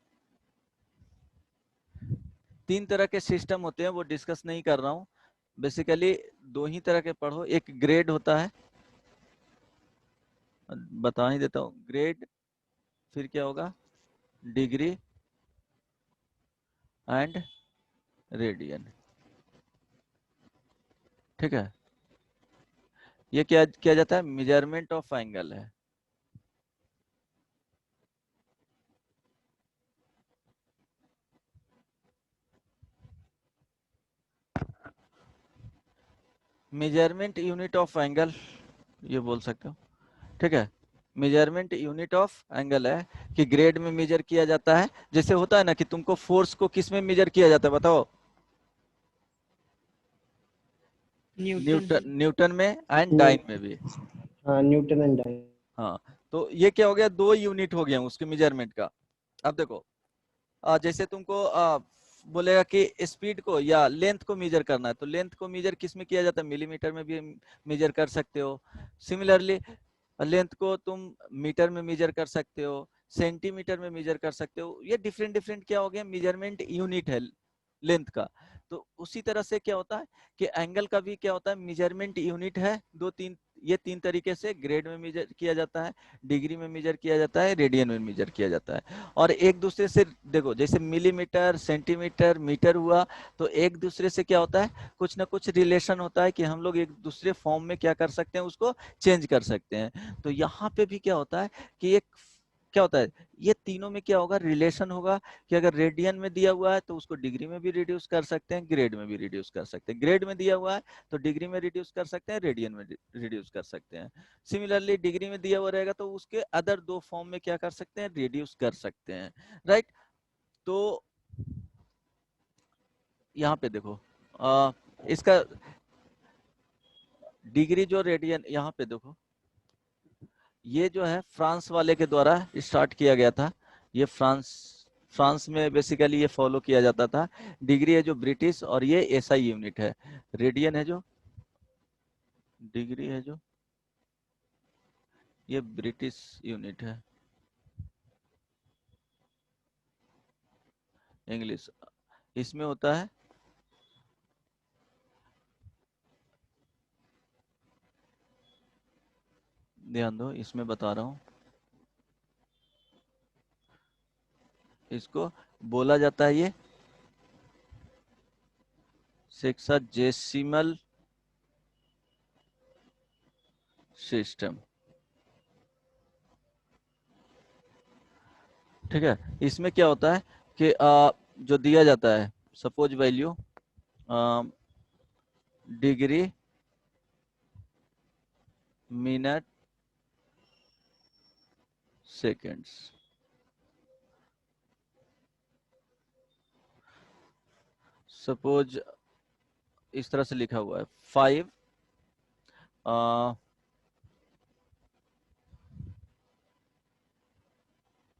3 तरह के सिस्टम होते हैं, वो डिस्कस नहीं कर रहा हूँ, बेसिकली 2 ही तरह के पढ़ो, एक ग्रेड होता है, बता ही देता हूँ, ग्रेड, फिर क्या होगा, डिग्री एंड रेडियन, ठीक है। ये क्या किया जाता है, मेजरमेंट ऑफ एंगल है। मेजरमेंट यूनिट ऑफ एंगल ये बोल सकते हो, ठीक है। मेजरमेंट यूनिट ऑफ एंगल है कि ग्रेड में मेजर किया जाता है, जैसे होता है ना कि तुमको फोर्स को किस में मेजर किया जाता है बताओ, न्यूटन, न्यूटन में एंड डाइन में भी। हाँ, न्यूटन एंड डाइन। हाँ, तो ये क्या हो गया, 2 यूनिट हो गया उसके मेजरमेंट का। अब देखो जैसे तुमको बोलेगा कि स्पीड को या लेंथ को मेजर करना है, तो लेंथ को मेजर किस में किया जाता है, मिलीमीटर में भी मेजर कर सकते हो। सिमिलरली लेंथ को तुम मीटर में मेजर कर सकते हो, सेंटीमीटर में मेजर कर सकते हो, ये डिफरेंट डिफरेंट क्या हो गया, मेजरमेंट यूनिट है लेंथ का। तो उसी तरह से क्या होता है कि एंगल का भी क्या होता है, मेजरमेंट यूनिट है, 2-3, ये 3 तरीके से ग्रेड में मेजर किया जाता है, डिग्री में मेजर किया जाता है, रेडियन में मेजर किया जाता है। और एक दूसरे से देखो, जैसे मिलीमीटर, सेंटीमीटर, मीटर हुआ, तो एक दूसरे से क्या होता है, कुछ ना कुछ रिलेशन होता है कि हम लोग एक दूसरे फॉर्म में क्या कर सकते हैं, उसको चेंज कर सकते हैं। तो यहाँ पे भी क्या होता है कि एक क्या होता है, ये तीनों में क्या होगा, रिलेशन होगा कि अगर रेडियन में दिया हुआ है तो उसको डिग्री में भी रिड्यूस कर सकते हैं, ग्रेड में भी रिड्यूस कर सकते हैं। ग्रेड में दिया हुआ है तो डिग्री में रिड्यूस कर सकते हैं, रेडियन में रिड्यूस कर सकते हैं। सिमिलरली डिग्री में दिया हुआ रहेगा तो उसके अदर दो फॉर्म में क्या कर सकते हैं, रिड्यूस कर सकते हैं, राइट। तो यहाँ पे देखो इसका डिग्री जो रेडियन, यहाँ पे देखो ये जो है फ्रांस वाले के द्वारा स्टार्ट किया गया था। ये फ्रांस में बेसिकली ये फॉलो किया जाता था। डिग्री है जो ब्रिटिश, और ये एसआई यूनिट है। रेडियन है जो, डिग्री है जो, ये ब्रिटिश यूनिट है, इंग्लिश। इसमें होता है ध्यान दो, इसमें बता रहा हूं, इसको बोला जाता है ये सेक्साजेसिमल सिस्टम, ठीक है। इसमें क्या होता है कि जो दिया जाता है, suppose value degree, minute, seconds, suppose इस तरह से लिखा हुआ है 5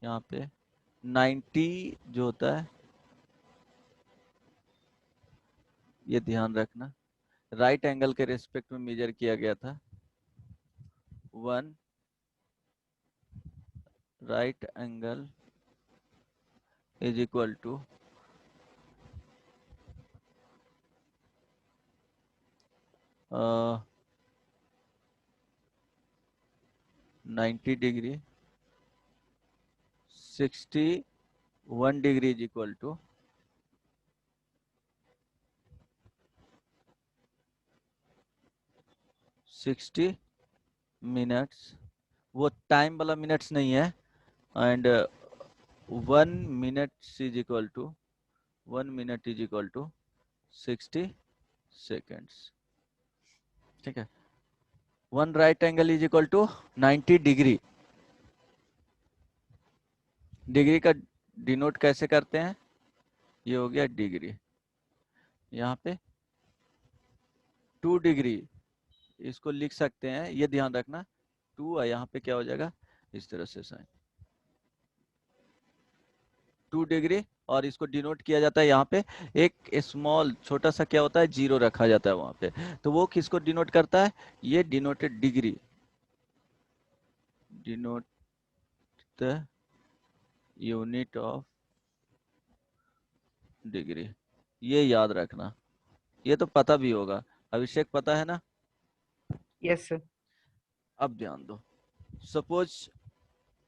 यहाँ पे 90 जो होता है, ये ध्यान रखना, राइट एंगल के रेस्पेक्ट में मेजर किया गया था। 1 right angle is equal to 90 degree, 61 degree is equal to 60 minutes. वो टाइम वाला मिनट्स नहीं है, and 1 minute is equal to 1 minute is equal to 60 seconds, ठीक है। 1 right angle is equal to 90 degree. Degree का डिनोट कैसे करते हैं, ये हो गया डिग्री, यहाँ पे 2 डिग्री इसको लिख सकते हैं, ये ध्यान रखना 2, और यहाँ पे क्या हो जाएगा इस तरह से साइन 2 डिग्री, और इसको डिनोट किया जाता है यहाँ पे एक स्मॉल छोटा सा क्या होता है, जीरो रखा जाता है वहां पे। तो वो किसको डिनोट करता है, ये denoted degree, denote the unit of degree. ये याद रखना, ये तो पता भी होगा, अभिषेक पता है ना। Yes, sir. अब ध्यान दो, सपोज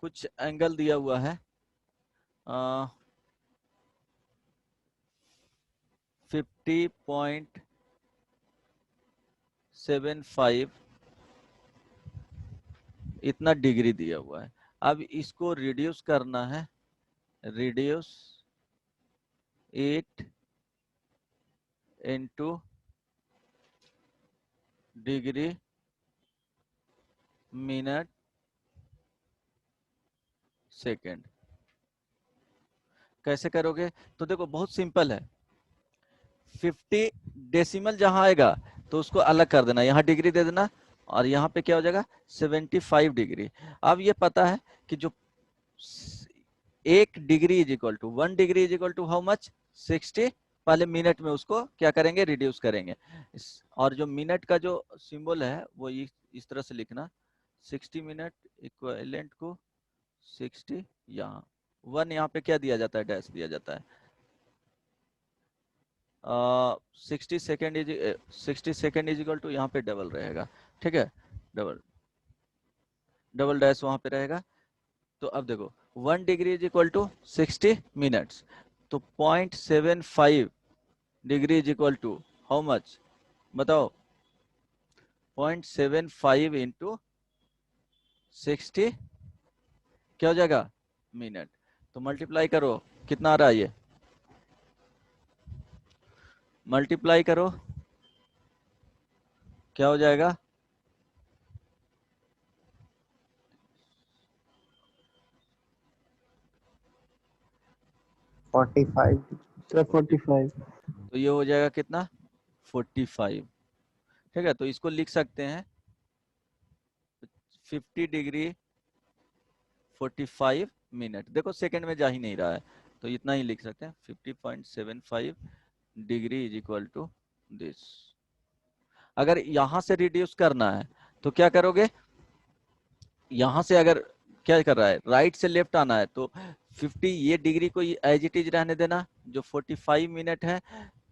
कुछ एंगल दिया हुआ है 50.75 इतना डिग्री दिया हुआ है। अब इसको रिड्यूस करना है, reduce 8 into degree, minute, second. कैसे करोगे, तो देखो बहुत सिंपल है। 50 डेसिमल जहां आएगा तो उसको अलग कर देना, यहाँ डिग्री दे देना, और यहाँ पे क्या हो जाएगा 75 डिग्री। अब ये पता है कि जो 1 degree is equal to 1 degree is equal to how much 60, पहले मिनट में उसको क्या करेंगे, रिड्यूस करेंगे। और जो मिनट का जो सिंबल है वो इस तरह से लिखना, 60 मिनट इक्विवेलेंट को 60, यहाँ 1 यहाँ पे क्या दिया जाता है, डैश दिया जाता है। 60 सेकेंड इज इक्वल टू यहाँ पे डबल रहेगा, ठीक है, डबल डैश वहां पे रहेगा। तो अब देखो 1 degree is equal to 60 minutes, तो 0.75 degree is equal to how much, बताओ, 0.75 इंटू 60 क्या हो जाएगा मिनट। तो मल्टीप्लाई करो, कितना आ रहा है ये, मल्टीप्लाई करो, क्या हो जाएगा, 45 सर 45। तो ये हो जाएगा कितना 45। ठीक है, तो इसको लिख सकते हैं 50 डिग्री 45 मिनट। देखो सेकंड में जा ही नहीं रहा है, तो इतना ही लिख सकते हैं 50.75 degree is equal to this. अगर यहां से रिड्यूस करना है तो क्या करोगे, यहां से अगर क्या कर रहा है, राइट से लेफ्ट आना है, तो 50 ये डिग्री को एज इट इज रहने देना, जो 45 मिनट है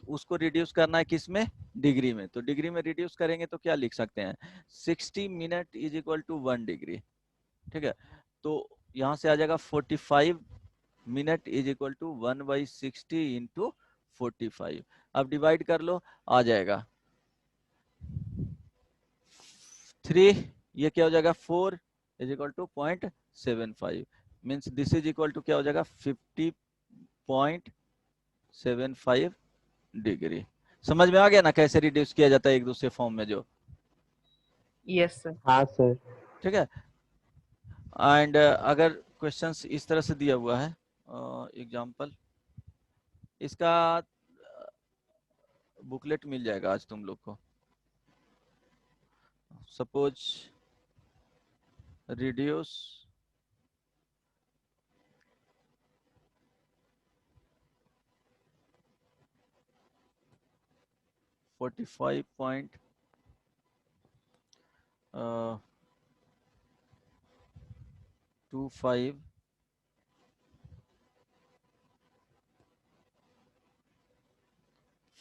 उसको रिड्यूस करना है किस में, डिग्री में। तो डिग्री में रिड्यूस करेंगे तो क्या लिख सकते हैं 60 minute is equal to 1 degree. ठीक है, तो यहां से आ जाएगा 45 minute is equal to 1/60 into 45। अब डिवाइड कर लो, आ जाएगा 3, ये क्या हो जाएगा 4 is equal to 0.75, means this is equal to क्या हो जाएगा 50.75 डिग्री। समझ में आ गया ना कैसे रिड्यूस किया जाता है एक दूसरे फॉर्म में जो। Yes, sir. हाँ सर। ठीक है, एंड अगर क्वेश्चंस इस तरह से दिया हुआ है, एग्जांपल इसका बुकलेट मिल जाएगा आज तुम लोग को। सपोज रिड्यूस $45.25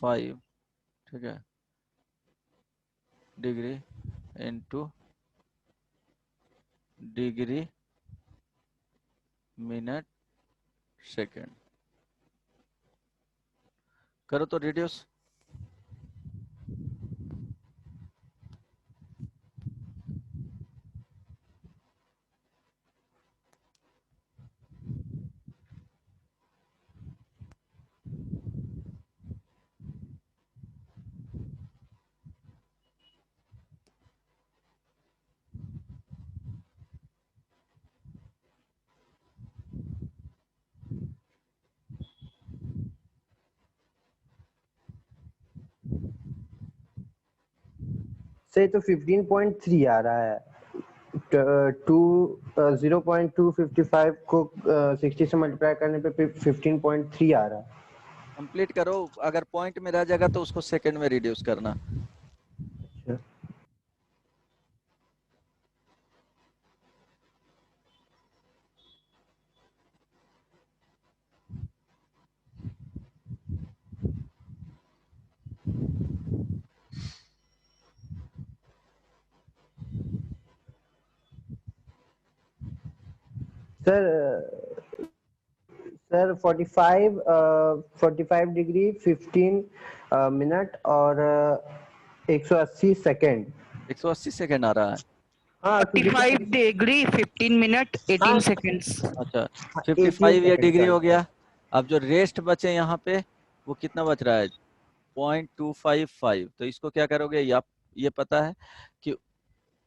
5, ठीक है, degree into degree minute second. करो तो रिड्यूस, सर तो 15.3 आ रहा है। 0.255 को 60 से मल्टीप्लाई करने पे 15.3 आ रहा है। कंप्लीट करो, अगर पॉइंट में रह जाएगा तो उसको सेकंड में रिड्यूस करना। अच्छा। सर सर 45 डिग्री 15 मिनट और 180 सेकेंड। 180 सेकंड आ रहा है। हाँ 45 degree 15 minute 18 seconds. अच्छा, 18 55 ये डिग्री सेकेंड। हो गया। अब जो रेस्ट बचे यहाँ पे वो कितना बच रहा है 0.255। तो इसको क्या करोगे, ये पता है कि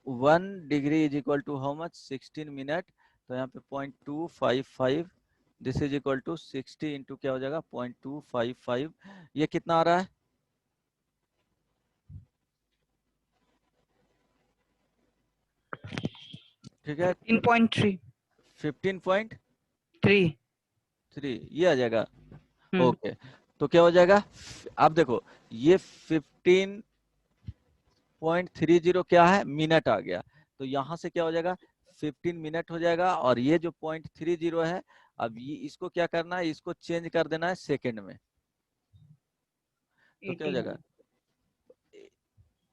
1 degree is equal to how much 16 minute. तो यहाँ पे 0.255 this is equal to 60 into क्या हो जाएगा 0.255। ये कितना आ रहा है, ठीक है 15.3. 15.3 ये आ जाएगा। Hmm. ओके, तो क्या हो जाएगा, आप देखो ये 15.30 क्या है, मिनट आ गया। तो यहां से क्या हो जाएगा 15 मिनट हो जाएगा, और ये जो 0.30 है, अब ये इसको क्या करना है, इसको चेंज कर देना है सेकंड में। तो क्या हो 18. जाएगा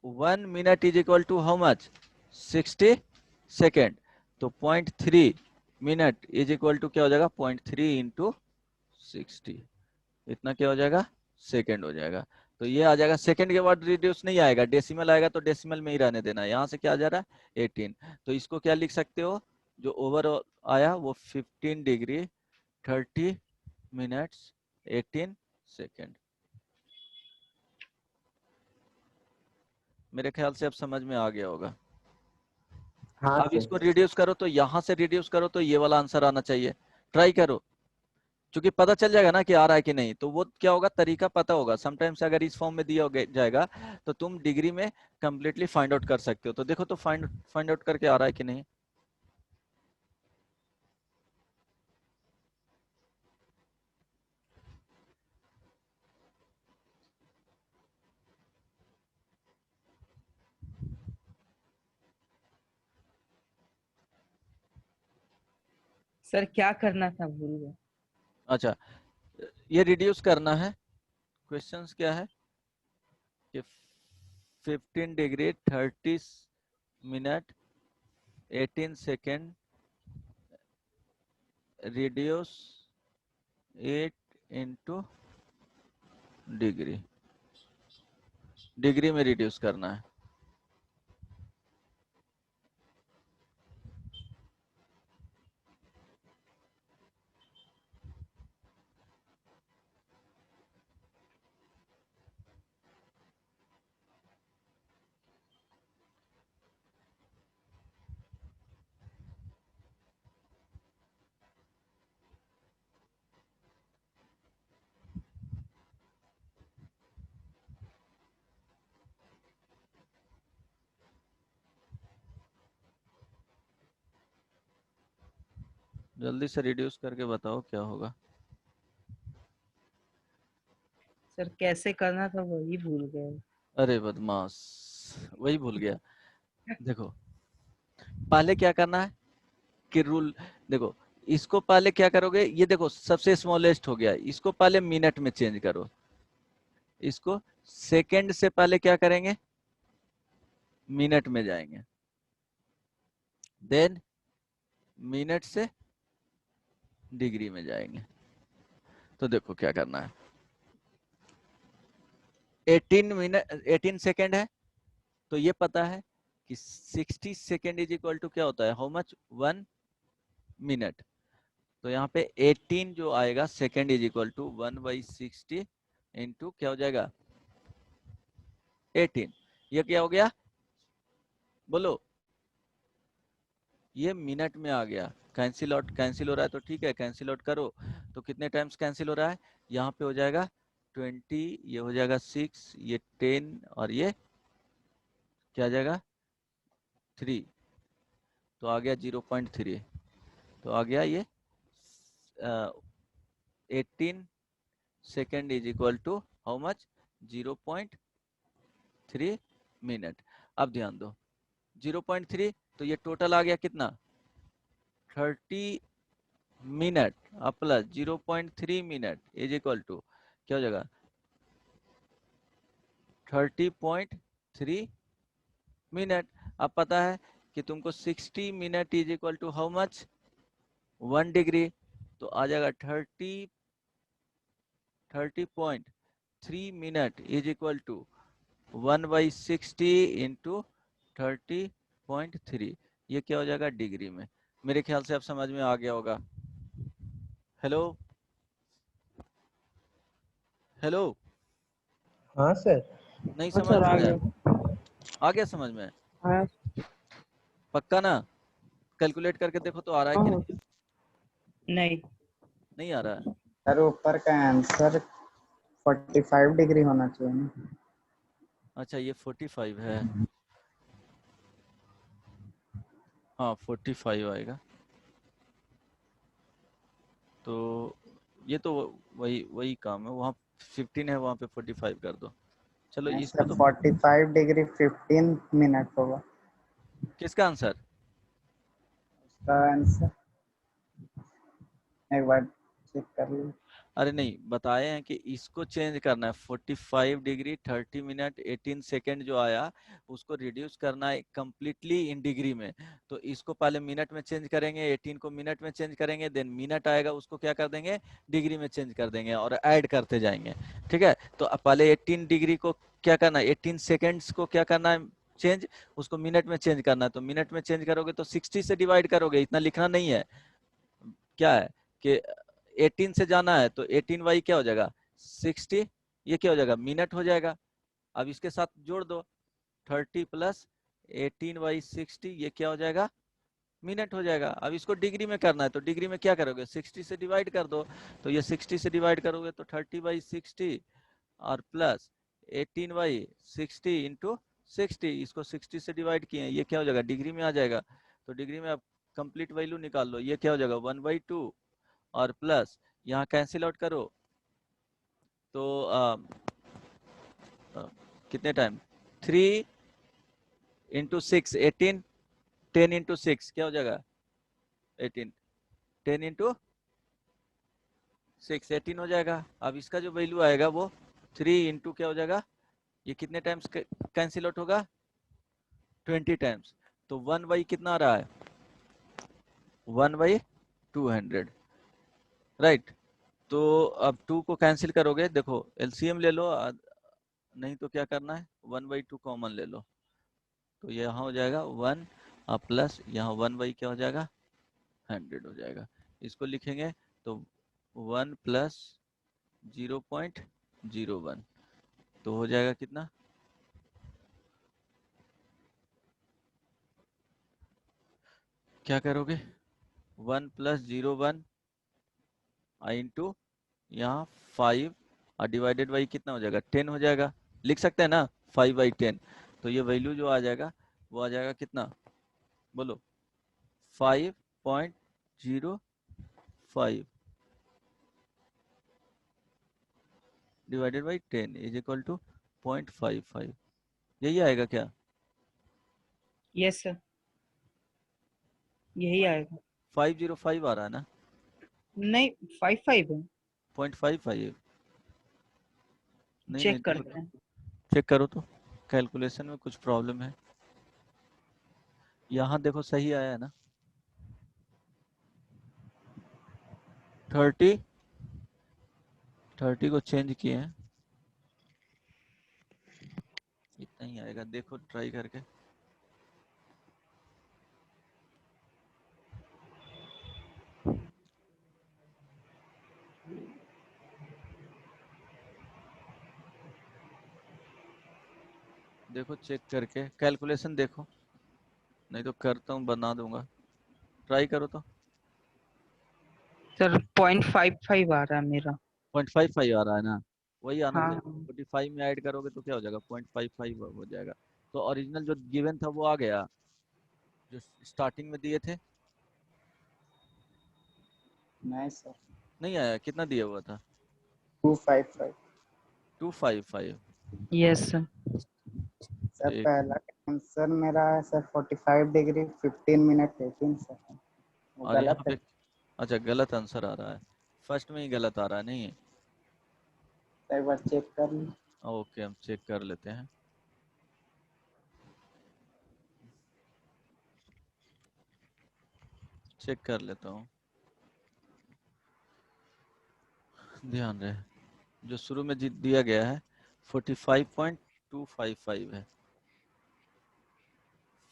1 minute is equal to how much 60 second. तो 0.3 मिनट इज इक्वल टू क्या हो जाएगा 0.3 इंटू 60, इतना क्या हो जाएगा सेकेंड हो जाएगा। तो ये आ जाएगा, सेकंड के बाद रिड्यूस नहीं आएगा, डेसिमल आएगा तो डेसिमल में ही रहने देना है। यहाँ से क्या आ जा रहा है 18। तो इसको क्या लिख सकते हो जो ओवरऑल आया वो 15 डिग्री 30 मिनट्स 18 सेकेंड। मेरे ख्याल से अब समझ में आ गया होगा। हाँ अब सर। इसको रिड्यूस करो तो यहाँ से रिड्यूस करो तो ये वाला आंसर आना चाहिए। ट्राई करो, क्योंकि पता चल जाएगा ना कि आ रहा है कि नहीं। तो वो क्या होगा, तरीका पता होगा। समटाइम्स अगर इस फॉर्म में दिया जाएगा तो तुम डिग्री में कंप्लीटली फाइंड आउट कर सकते हो। तो देखो तो फाइंड आउट करके आ रहा है कि नहीं। सर क्या करना था भूल गया। अच्छा, ये रिड्यूस करना है। क्वेश्चंस क्या है कि 15 degree 30 minute 18 second reduce 8 into degree. Degree में रिड्यूस करना है। जल्दी से रिड्यूस करके बताओ क्या होगा। सर कैसे करना था वही भूल गए। अरे बदमाश, वही भूल गया। देखो पहले क्या करना है कि रूल देखो, इसको पहले क्या करोगे, ये देखो सबसे स्मॉलेस्ट हो गया, इसको पहले मिनट में चेंज करो। इसको सेकंड से पहले क्या करेंगे, मिनट में जाएंगे। देन मिनट से डिग्री में जाएंगे। तो देखो क्या करना है। 18 सेकेंड है तो ये पता है कि 60 सेकेंड इज इक्वल टू क्या होता है, हाउ मच, 1 मिनट। तो यहाँ पे 18 जो आएगा second is equal to 1/60 into क्या हो जाएगा 18। ये क्या हो गया बोलो, ये मिनट में आ गया। कैंसिल आउट, कैंसिल हो रहा है तो ठीक है, कैंसिल आउट करो। तो कितने टाइम्स कैंसिल हो रहा है, यहाँ पे हो जाएगा 20, ये हो जाएगा 6, ये 10 और ये क्या आ जाएगा 3, तो आ गया 0.3। तो आ गया ये 18 second is equal to how much, 0.3 minute. अब ध्यान दो 0.3, तो ये टोटल आ गया कितना 30 मिनट अब plus 0.3 minute is equal to क्या हो जाएगा 30.3 मिनट। अब पता है कि तुमको 60 minute is equal to how much 1 degree. तो आ जाएगा 30.3 minute is equal to 1/60 into 30.3। ये क्या हो जाएगा डिग्री में। मेरे ख्याल से अब समझ में आ गया होगा। हेलो हेलो, हाँ सर। नहीं हाँ समझ सर में आ आया, गया। आ गया समझ में, हाँ पक्का ना। कैलकुलेट करके देखो तो आ रहा है कि हाँ। नहीं, नहीं नहीं आ रहा है। सर ऊपर का आंसर 45 डिग्री होना चाहिए ना। अच्छा ये 45 है, हाँ 45 आएगा। तो ये तो वही वही काम है, वहाँ 15 है वहाँ पे 45 कर दो। चलो नहीं इसको सर, तो 45 डिग्री 15 मिनट होगा किसका आंसर, उसका आंसर। एक बार चेक कर लीजिए। अरे नहीं बताए हैं कि इसको चेंज करना है। 45 डिग्री 30 मिनट 18 सेकेंड जो आया उसको रिड्यूस करना है कंप्लीटली इन डिग्री में। तो इसको पहले मिनट में चेंज करेंगे, 18 को मिनट में चेंज करेंगे, देन मिनट आएगा उसको क्या कर देंगे डिग्री में चेंज कर देंगे और ऐड करते जाएंगे। ठीक है, तो अब पहले 18 डिग्री को क्या करना है, 18 सेकेंड्स को क्या करना है चेंज, उसको मिनट में चेंज करना है, तो मिनट में चेंज करोगे तो 60 से डिवाइड करोगे, इतना लिखना नहीं है। क्या है कि 18 से जाना है तो 18y क्या हो जाएगा 60, ये क्या हो जाएगा मिनट हो जाएगा। अब इसके साथ जोड़ दो 30 प्लस 18y 60, ये क्या हो जाएगा मिनट हो जाएगा। अब इसको डिग्री में करना है तो डिग्री में क्या करोगे 60 से डिवाइड कर दो, तो ये 60 से डिवाइड करोगे तो 30/60 और प्लस 18/60 इंटू 60, इसको 60 से डिवाइड किए, ये क्या हो जाएगा डिग्री में आ जाएगा। तो डिग्री में आप कंप्लीट वैल्यू निकाल लो, ये क्या हो जाएगा 1/2 और प्लस यहाँ कैंसिल आउट करो तो कितने टाइम 3 इंटू 6 18, 10 इंटू 6 क्या हो जाएगा 18, 10 इंटू 6 18 हो जाएगा। अब इसका जो वैल्यू आएगा वो 3 इंटू क्या हो जाएगा, ये कितने टाइम्स कैंसिल आउट होगा 20 टाइम्स, तो 1/, कितना आ रहा है 1/200, राइट। तो अब 2 को कैंसिल करोगे, देखो एलसीएम ले लो, नहीं तो क्या करना है 1/2 कॉमन ले लो, तो ये यहाँ हो जाएगा 1 प्लस यहाँ 1/, क्या हो जाएगा 100 हो जाएगा। इसको लिखेंगे तो 1 प्लस 0.01, तो हो जाएगा कितना क्या करोगे 1 प्लस 0.1 इंटू यहाँ 5 और डिवाइडेड बाई कितना हो जाएगा 10 हो जाएगा, लिख सकते हैं ना 5/10। तो ये वैल्यू जो आ जाएगा वो आ जाएगा कितना बोलो 5.05 divided by 10 is equal to 0.55, यही आएगा क्या यस सर, यही आएगा। 505 आ रहा है ना नहीं 55 है, 0.55, नहीं चेक करते हैं। चेक करो तो कैलकुलेशन में कुछ प्रॉब्लम है। यहाँ देखो सही आया है ना 30 को चेंज किए हैं, इतना ही आएगा, देखो ट्राई करके। देखो चेक करके कैलकुलेशन देखो, नहीं तो करता हूँ बना दूंगा, ट्राई करो तो। सर 0.55 आ रहा है मेरा। 0.55 आ रहा है ना, वही आना हाँ चाहिए, 45 में ऐड करोगे तो क्या हो जाएगा 0.55 हो जाएगा। तो ओरिजिनल जो गिवन था वो आ गया जो स्टार्टिंग में दिए थे, नहीं सर, नहीं आया, कितना दिया हुआ था 255 255। Yes sir. सर। एक पहला आंसर मेरा है सर 45 डिग्री 15 मिनट 18 सेकंड, वो और यहाँ गलत पे है। अच्छा गलत आंसर आ रहा है, फर्स्ट में ही गलत आ रहा है, नहीं है एक बार चेक कर लो। ओके हम चेक कर लेते हैं। चेक कर लेता हूँ, ध्यान रहे जो शुरू में दिया गया है 45.255 है,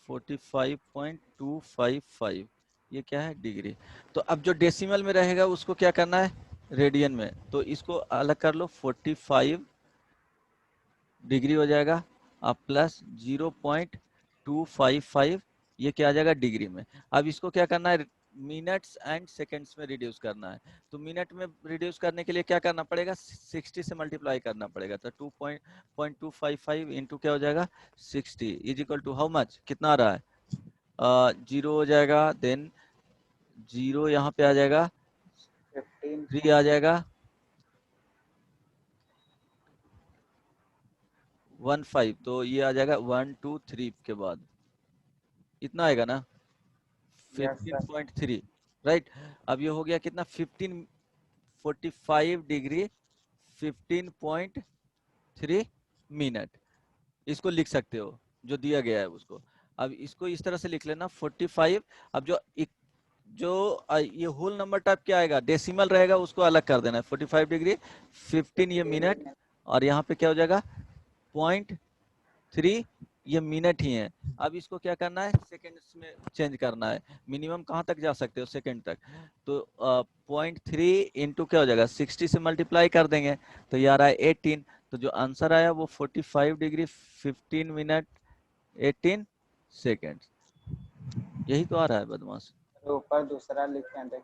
45.255 ये क्या है डिग्री। तो अब जो डेसिमल में रहेगा उसको क्या करना है रेडियन में, तो इसको अलग कर लो 45 डिग्री हो जाएगा अब प्लस 0.255 ये क्या आ जाएगा डिग्री में। अब इसको क्या करना है मिनट्स एंड सेकंड्स में रिड्यूस करना है, तो मिनट में रिड्यूस करने के लिए क्या करना पड़ेगा 60 से मल्टीप्लाई करना पड़ेगा, तो 2.255 इंटू क्या हो जाएगा 60 is equal to how much, कितना आ रहा है 0 हो जाएगा, देन 0 यहाँ पे आ जाएगा 3 आ जाएगा 15, तो ये आ जाएगा 1 2 3 के बाद इतना आएगा ना 15.3, राइट। अब ये हो गया कितना 45 डिग्री 15.3 मिनट, इसको लिख सकते हो जो दिया गया है उसको। अब इसको इस तरह से लिख लेना 45, अब ये होल नंबर टाइप क्या आएगा डेसिमल रहेगा उसको अलग कर देना है 45 डिग्री 15 ये मिनट और यहाँ पे क्या हो जाएगा 0.3 ये मिनट ही है। अब इसको क्या करना है, सेकंड्स में चेंज करना है। मिनिमम कहाँ तक जा सकते हो, सेकंड तक। तो 0.3 इंटू क्या हो जाएगा, 60 से मल्टीप्लाई कर देंगे तो ये आ रहा है 18। तो जो आंसर आया वो 45 डिग्री 15 मिनट 18 सेकेंड। यही तो आ रहा है बदमाश। तो ऊपर दूसरा लिखे हैं, देख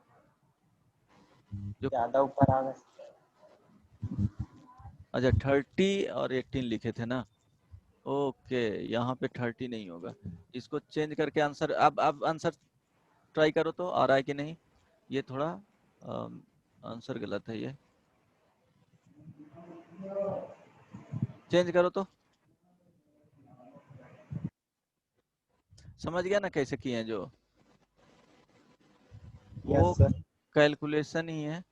जो ज्यादा ऊपर आ गए। अच्छा 30 और 18 लिखे थे ना, ओके यहाँ पे 30 नहीं होगा, इसको चेंज करके आंसर। अब आंसर ट्राई करो तो आ रहा है कि नहीं। ये थोड़ा आंसर गलत है, ये चेंज करो तो। समझ गया ना कैसे किए हैं, जो वो यस सर। कैलकुलेशन ही है,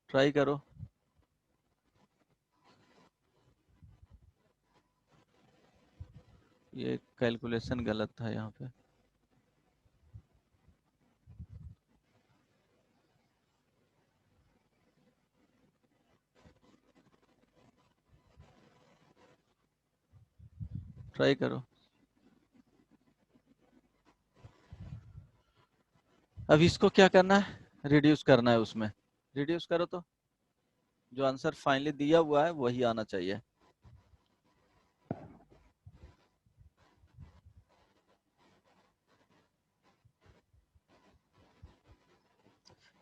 ट्राई करो। ये कैलकुलेशन गलत था यहाँ पे। ट्राई करो। अब इसको क्या करना है, रिड्यूस करना है उसमें। रिड्यूस करो तो जो आंसर फाइनली दिया हुआ है वही आना चाहिए।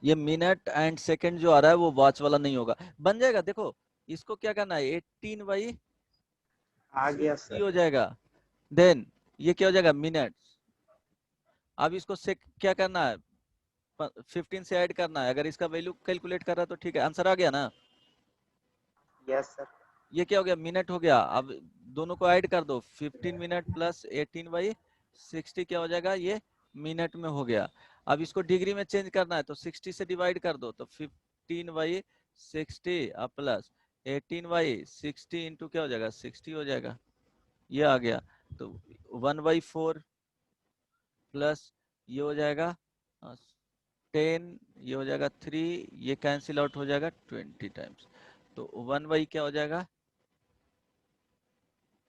ये मिनट एंड सेकंड जो आ रहा है वो वॉच वाला नहीं होगा, बन जाएगा। देखो इसको क्या करना है, 18 बाई आ गया 60 सर। हो जाएगा। देन ये क्या हो जाएगा, मिनट्स। अब इसको से क्या करना है, 15 से ऐड करना है। अगर इसका वैल्यू कैलकुलेट कर रहा है तो ठीक है, आंसर आ गया ना। Yes sir. ये क्या हो गया, मिनट हो गया। अब दोनों को ऐड कर दो, 15 मिनट प्लस 18 बाई 60 क्या हो जाएगा, ये मिनट में हो गया। अब इसको डिग्री में चेंज करना है तो 60 से डिवाइड कर दो तो 15 बाई 60 प्लस 18 बाई 60 इंटू क्या हो जाएगा, 60 हो जाएगा। ये आ गया। तो 1/4 प्लस ये हो जाएगा 10, ये हो जाएगा 3, ये कैंसिल आउट हो जाएगा 20 टाइम्स। तो 1 क्या हो जाएगा,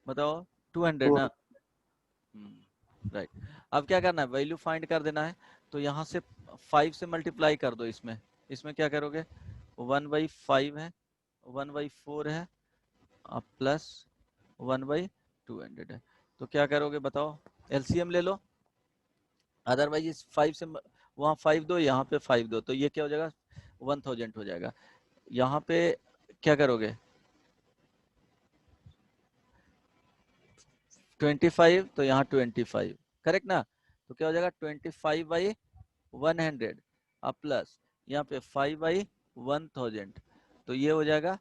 बताओ, 200 ना। राइट। अब क्या करना है, वैल्यू फाइंड कर देना है। तो यहाँ से 5 से मल्टीप्लाई कर दो इसमें। इसमें क्या करोगे, 1/5 है, 1/4 है, प्लस 1/200 है। तो क्या करोगे बताओ, एलसीएम ले लो। अदरवाइज इस 5 से वहाँ 5 दो, यहाँ पे 5 दो, तो ये क्या हो जाएगा, 1000 हो जाएगा। यहाँ पे क्या करोगे, 25 तो यहाँ 25, करेक्ट ना। तो क्या हो जाएगा 25/100 अब प्लस यहाँ पे 5/1000, तो ये हो जाएगा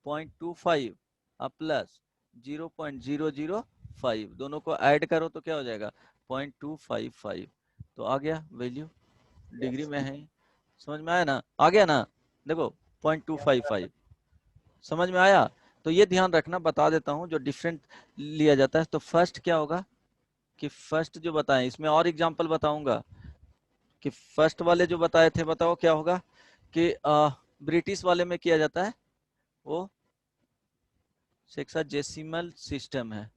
0.25 अब प्लस 0.005, दोनों को ऐड करो तो क्या हो जाएगा 0.255। तो आ गया वैल्यू, डिग्री में है। समझ में आया ना, आ गया ना। देखो 0.255 समझ में आया। तो ये ध्यान रखना, बता देता हूँ जो डिफरेंट लिया जाता है। तो फर्स्ट क्या होगा कि फर्स्ट जो बताएं, इसमें और एग्जांपल बताऊंगा कि फर्स्ट वाले जो बताए थे, बताओ क्या होगा कि ब्रिटिश वाले में किया जाता है वो सेक्साजेसिमल सिस्टम है।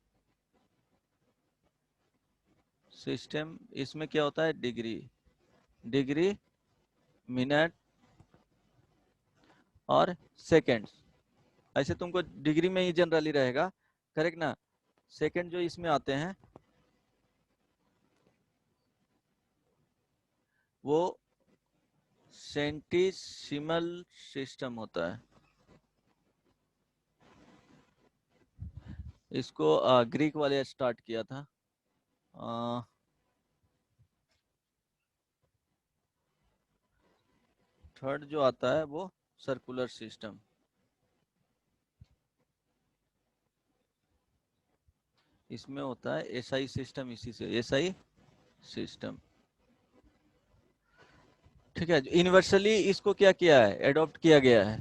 सिस्टम इसमें क्या होता है, डिग्री, डिग्री, मिनट और सेकेंड्स। ऐसे तुमको डिग्री में ही जनरली रहेगा, करेक्ट ना। सेकंड जो इसमें आते हैं वो सेंटिसिमल सिस्टम होता है। इसको ग्रीक वाले स्टार्ट किया था। थर्ड जो आता है वो सर्कुलर सिस्टम। इसमें होता है एसआई सिस्टम, इसी से एसआई सिस्टम। ठीक है, यूनिवर्सली इसको क्या किया है, एडॉप्ट किया गया है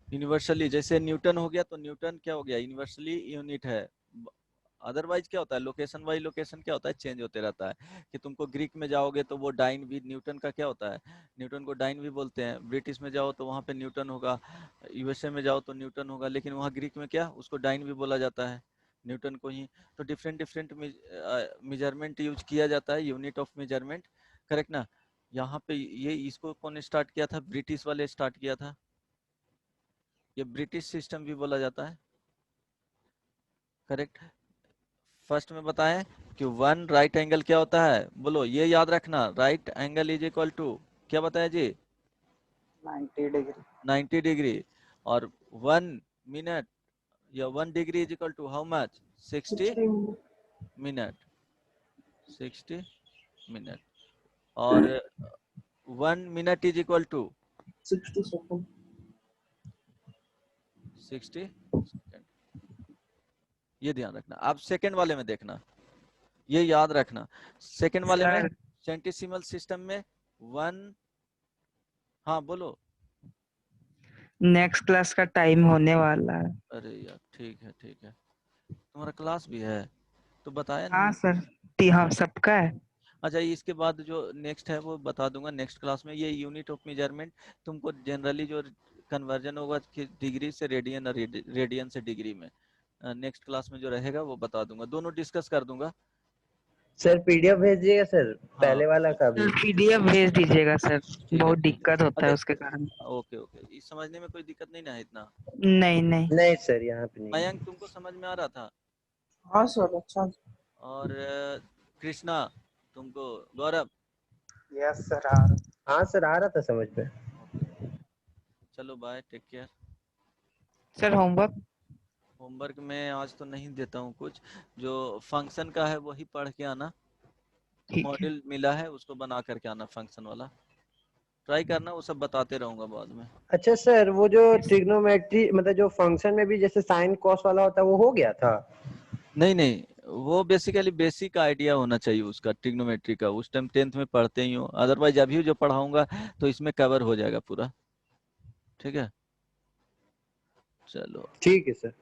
यूनिवर्सली। जैसे न्यूटन हो गया तो न्यूटन क्या हो गया, यूनिवर्सली यूनिट है। अदरवाइज क्या होता है, लोकेशन बाई लोकेशन क्या होता है, चेंज होते रहता है। कि तुमको ग्रीक में जाओगे तो वो डाइन भी, न्यूटन का क्या होता है, न्यूटन को डाइन भी बोलते हैं। ब्रिटिश में जाओ तो वहाँ पे न्यूटन होगा, यूएसए में जाओ तो न्यूटन होगा, लेकिन वहाँ ग्रीक में क्या, उसको डाइन भी बोला जाता है, न्यूटन को ही। तो डिफरेंट डिफरेंट मेजरमेंट यूज किया जाता है, यूनिट ऑफ मेजरमेंट, करेक्ट ना। यहाँ पे ये इसको कौन स्टार्ट किया था, ब्रिटिश वाले स्टार्ट किया था, ये ब्रिटिश सिस्टम भी बोला जाता है, करेक्ट। फर्स्ट में बताएं कि वन राइट एंगल क्या होता है, बोलो, ये याद रखना, right angle is equal to क्या बताया जी, 90 डिग्री। 90 डिग्री। और 1 मिनट या 1 degree is equal to how much, 60 minute, 60 minute. और 1 minute is equal to 60 second. 60 second. ये ध्यान रखना। आप सेकंड वाले में देखना, ये याद रखना, सेकंड वाले में सर सेंटिसिमल सिस्टम में 1, हाँ बोलो। नेक्स्ट क्लास का टाइम होने वाला है। अरे यार ठीक है ठीक है, तुम्हारा क्लास भी है तो बताया हाँ नहीं। सर, हाँ सबका है। अच्छा, इसके बाद जो नेक्स्ट है वो बता दूंगा नेक्स्ट क्लास में। ये यूनिट ऑफ मेजरमेंट तुमको जनरली जो कन्वर्जन होगा कि डिग्री से रेडियन और रेडियन से डिग्री में, नेक्स्ट क्लास में जो रहेगा वो बता दूंगा, दोनों डिस्कस कर दूंगा। सर पीडीएफ भेज दिएगा सर, हाँ पहले वाला का भी। सर पीडीएफ भेज दीजिएगा सर, ठीक है बहुत ठीक है। दिक्कत होता अच्छा है उसके कारण। ओके ओके, इस समझने में कोई दिक्कत नहीं ना है इतना। नहीं नहीं। नहीं सर यहाँ पे नहीं। मयंक तुमको समझ में आ रहा था, हाँ सर, अच्छा। और कृष्णा तुमको, गौरव, यस सर। हाँ सर आ रहा था समझ में। ओके, चलो bye, take care. Sir homework homework में आज तो नहीं देता हूँ कुछ, जो फंक्शन का है वही पढ़ के आना, ठीक है। मॉड्यूल मिला है उसको बना करके आना, फंक्शन वाला ट्राई करना, वो सब बताते रहूंगा बाद में। अच्छा सर, वो जो ट्रिग्नोमेट्री मतलब जो फंक्शन में भी जैसे साइन कॉस वाला होता है वो हो गया था? नहीं नहीं, वो बेसिकली बेसिक आइडिया होना चाहिए उसका, ट्रिग्नोमेट्री का, उस टाइम 10th में पढ़ते ही हो, अदरवाइज अभी जो पढ़ाऊंगा तो इसमें कवर हो जाएगा पूरा, ठीक है। चलो ठीक है सर।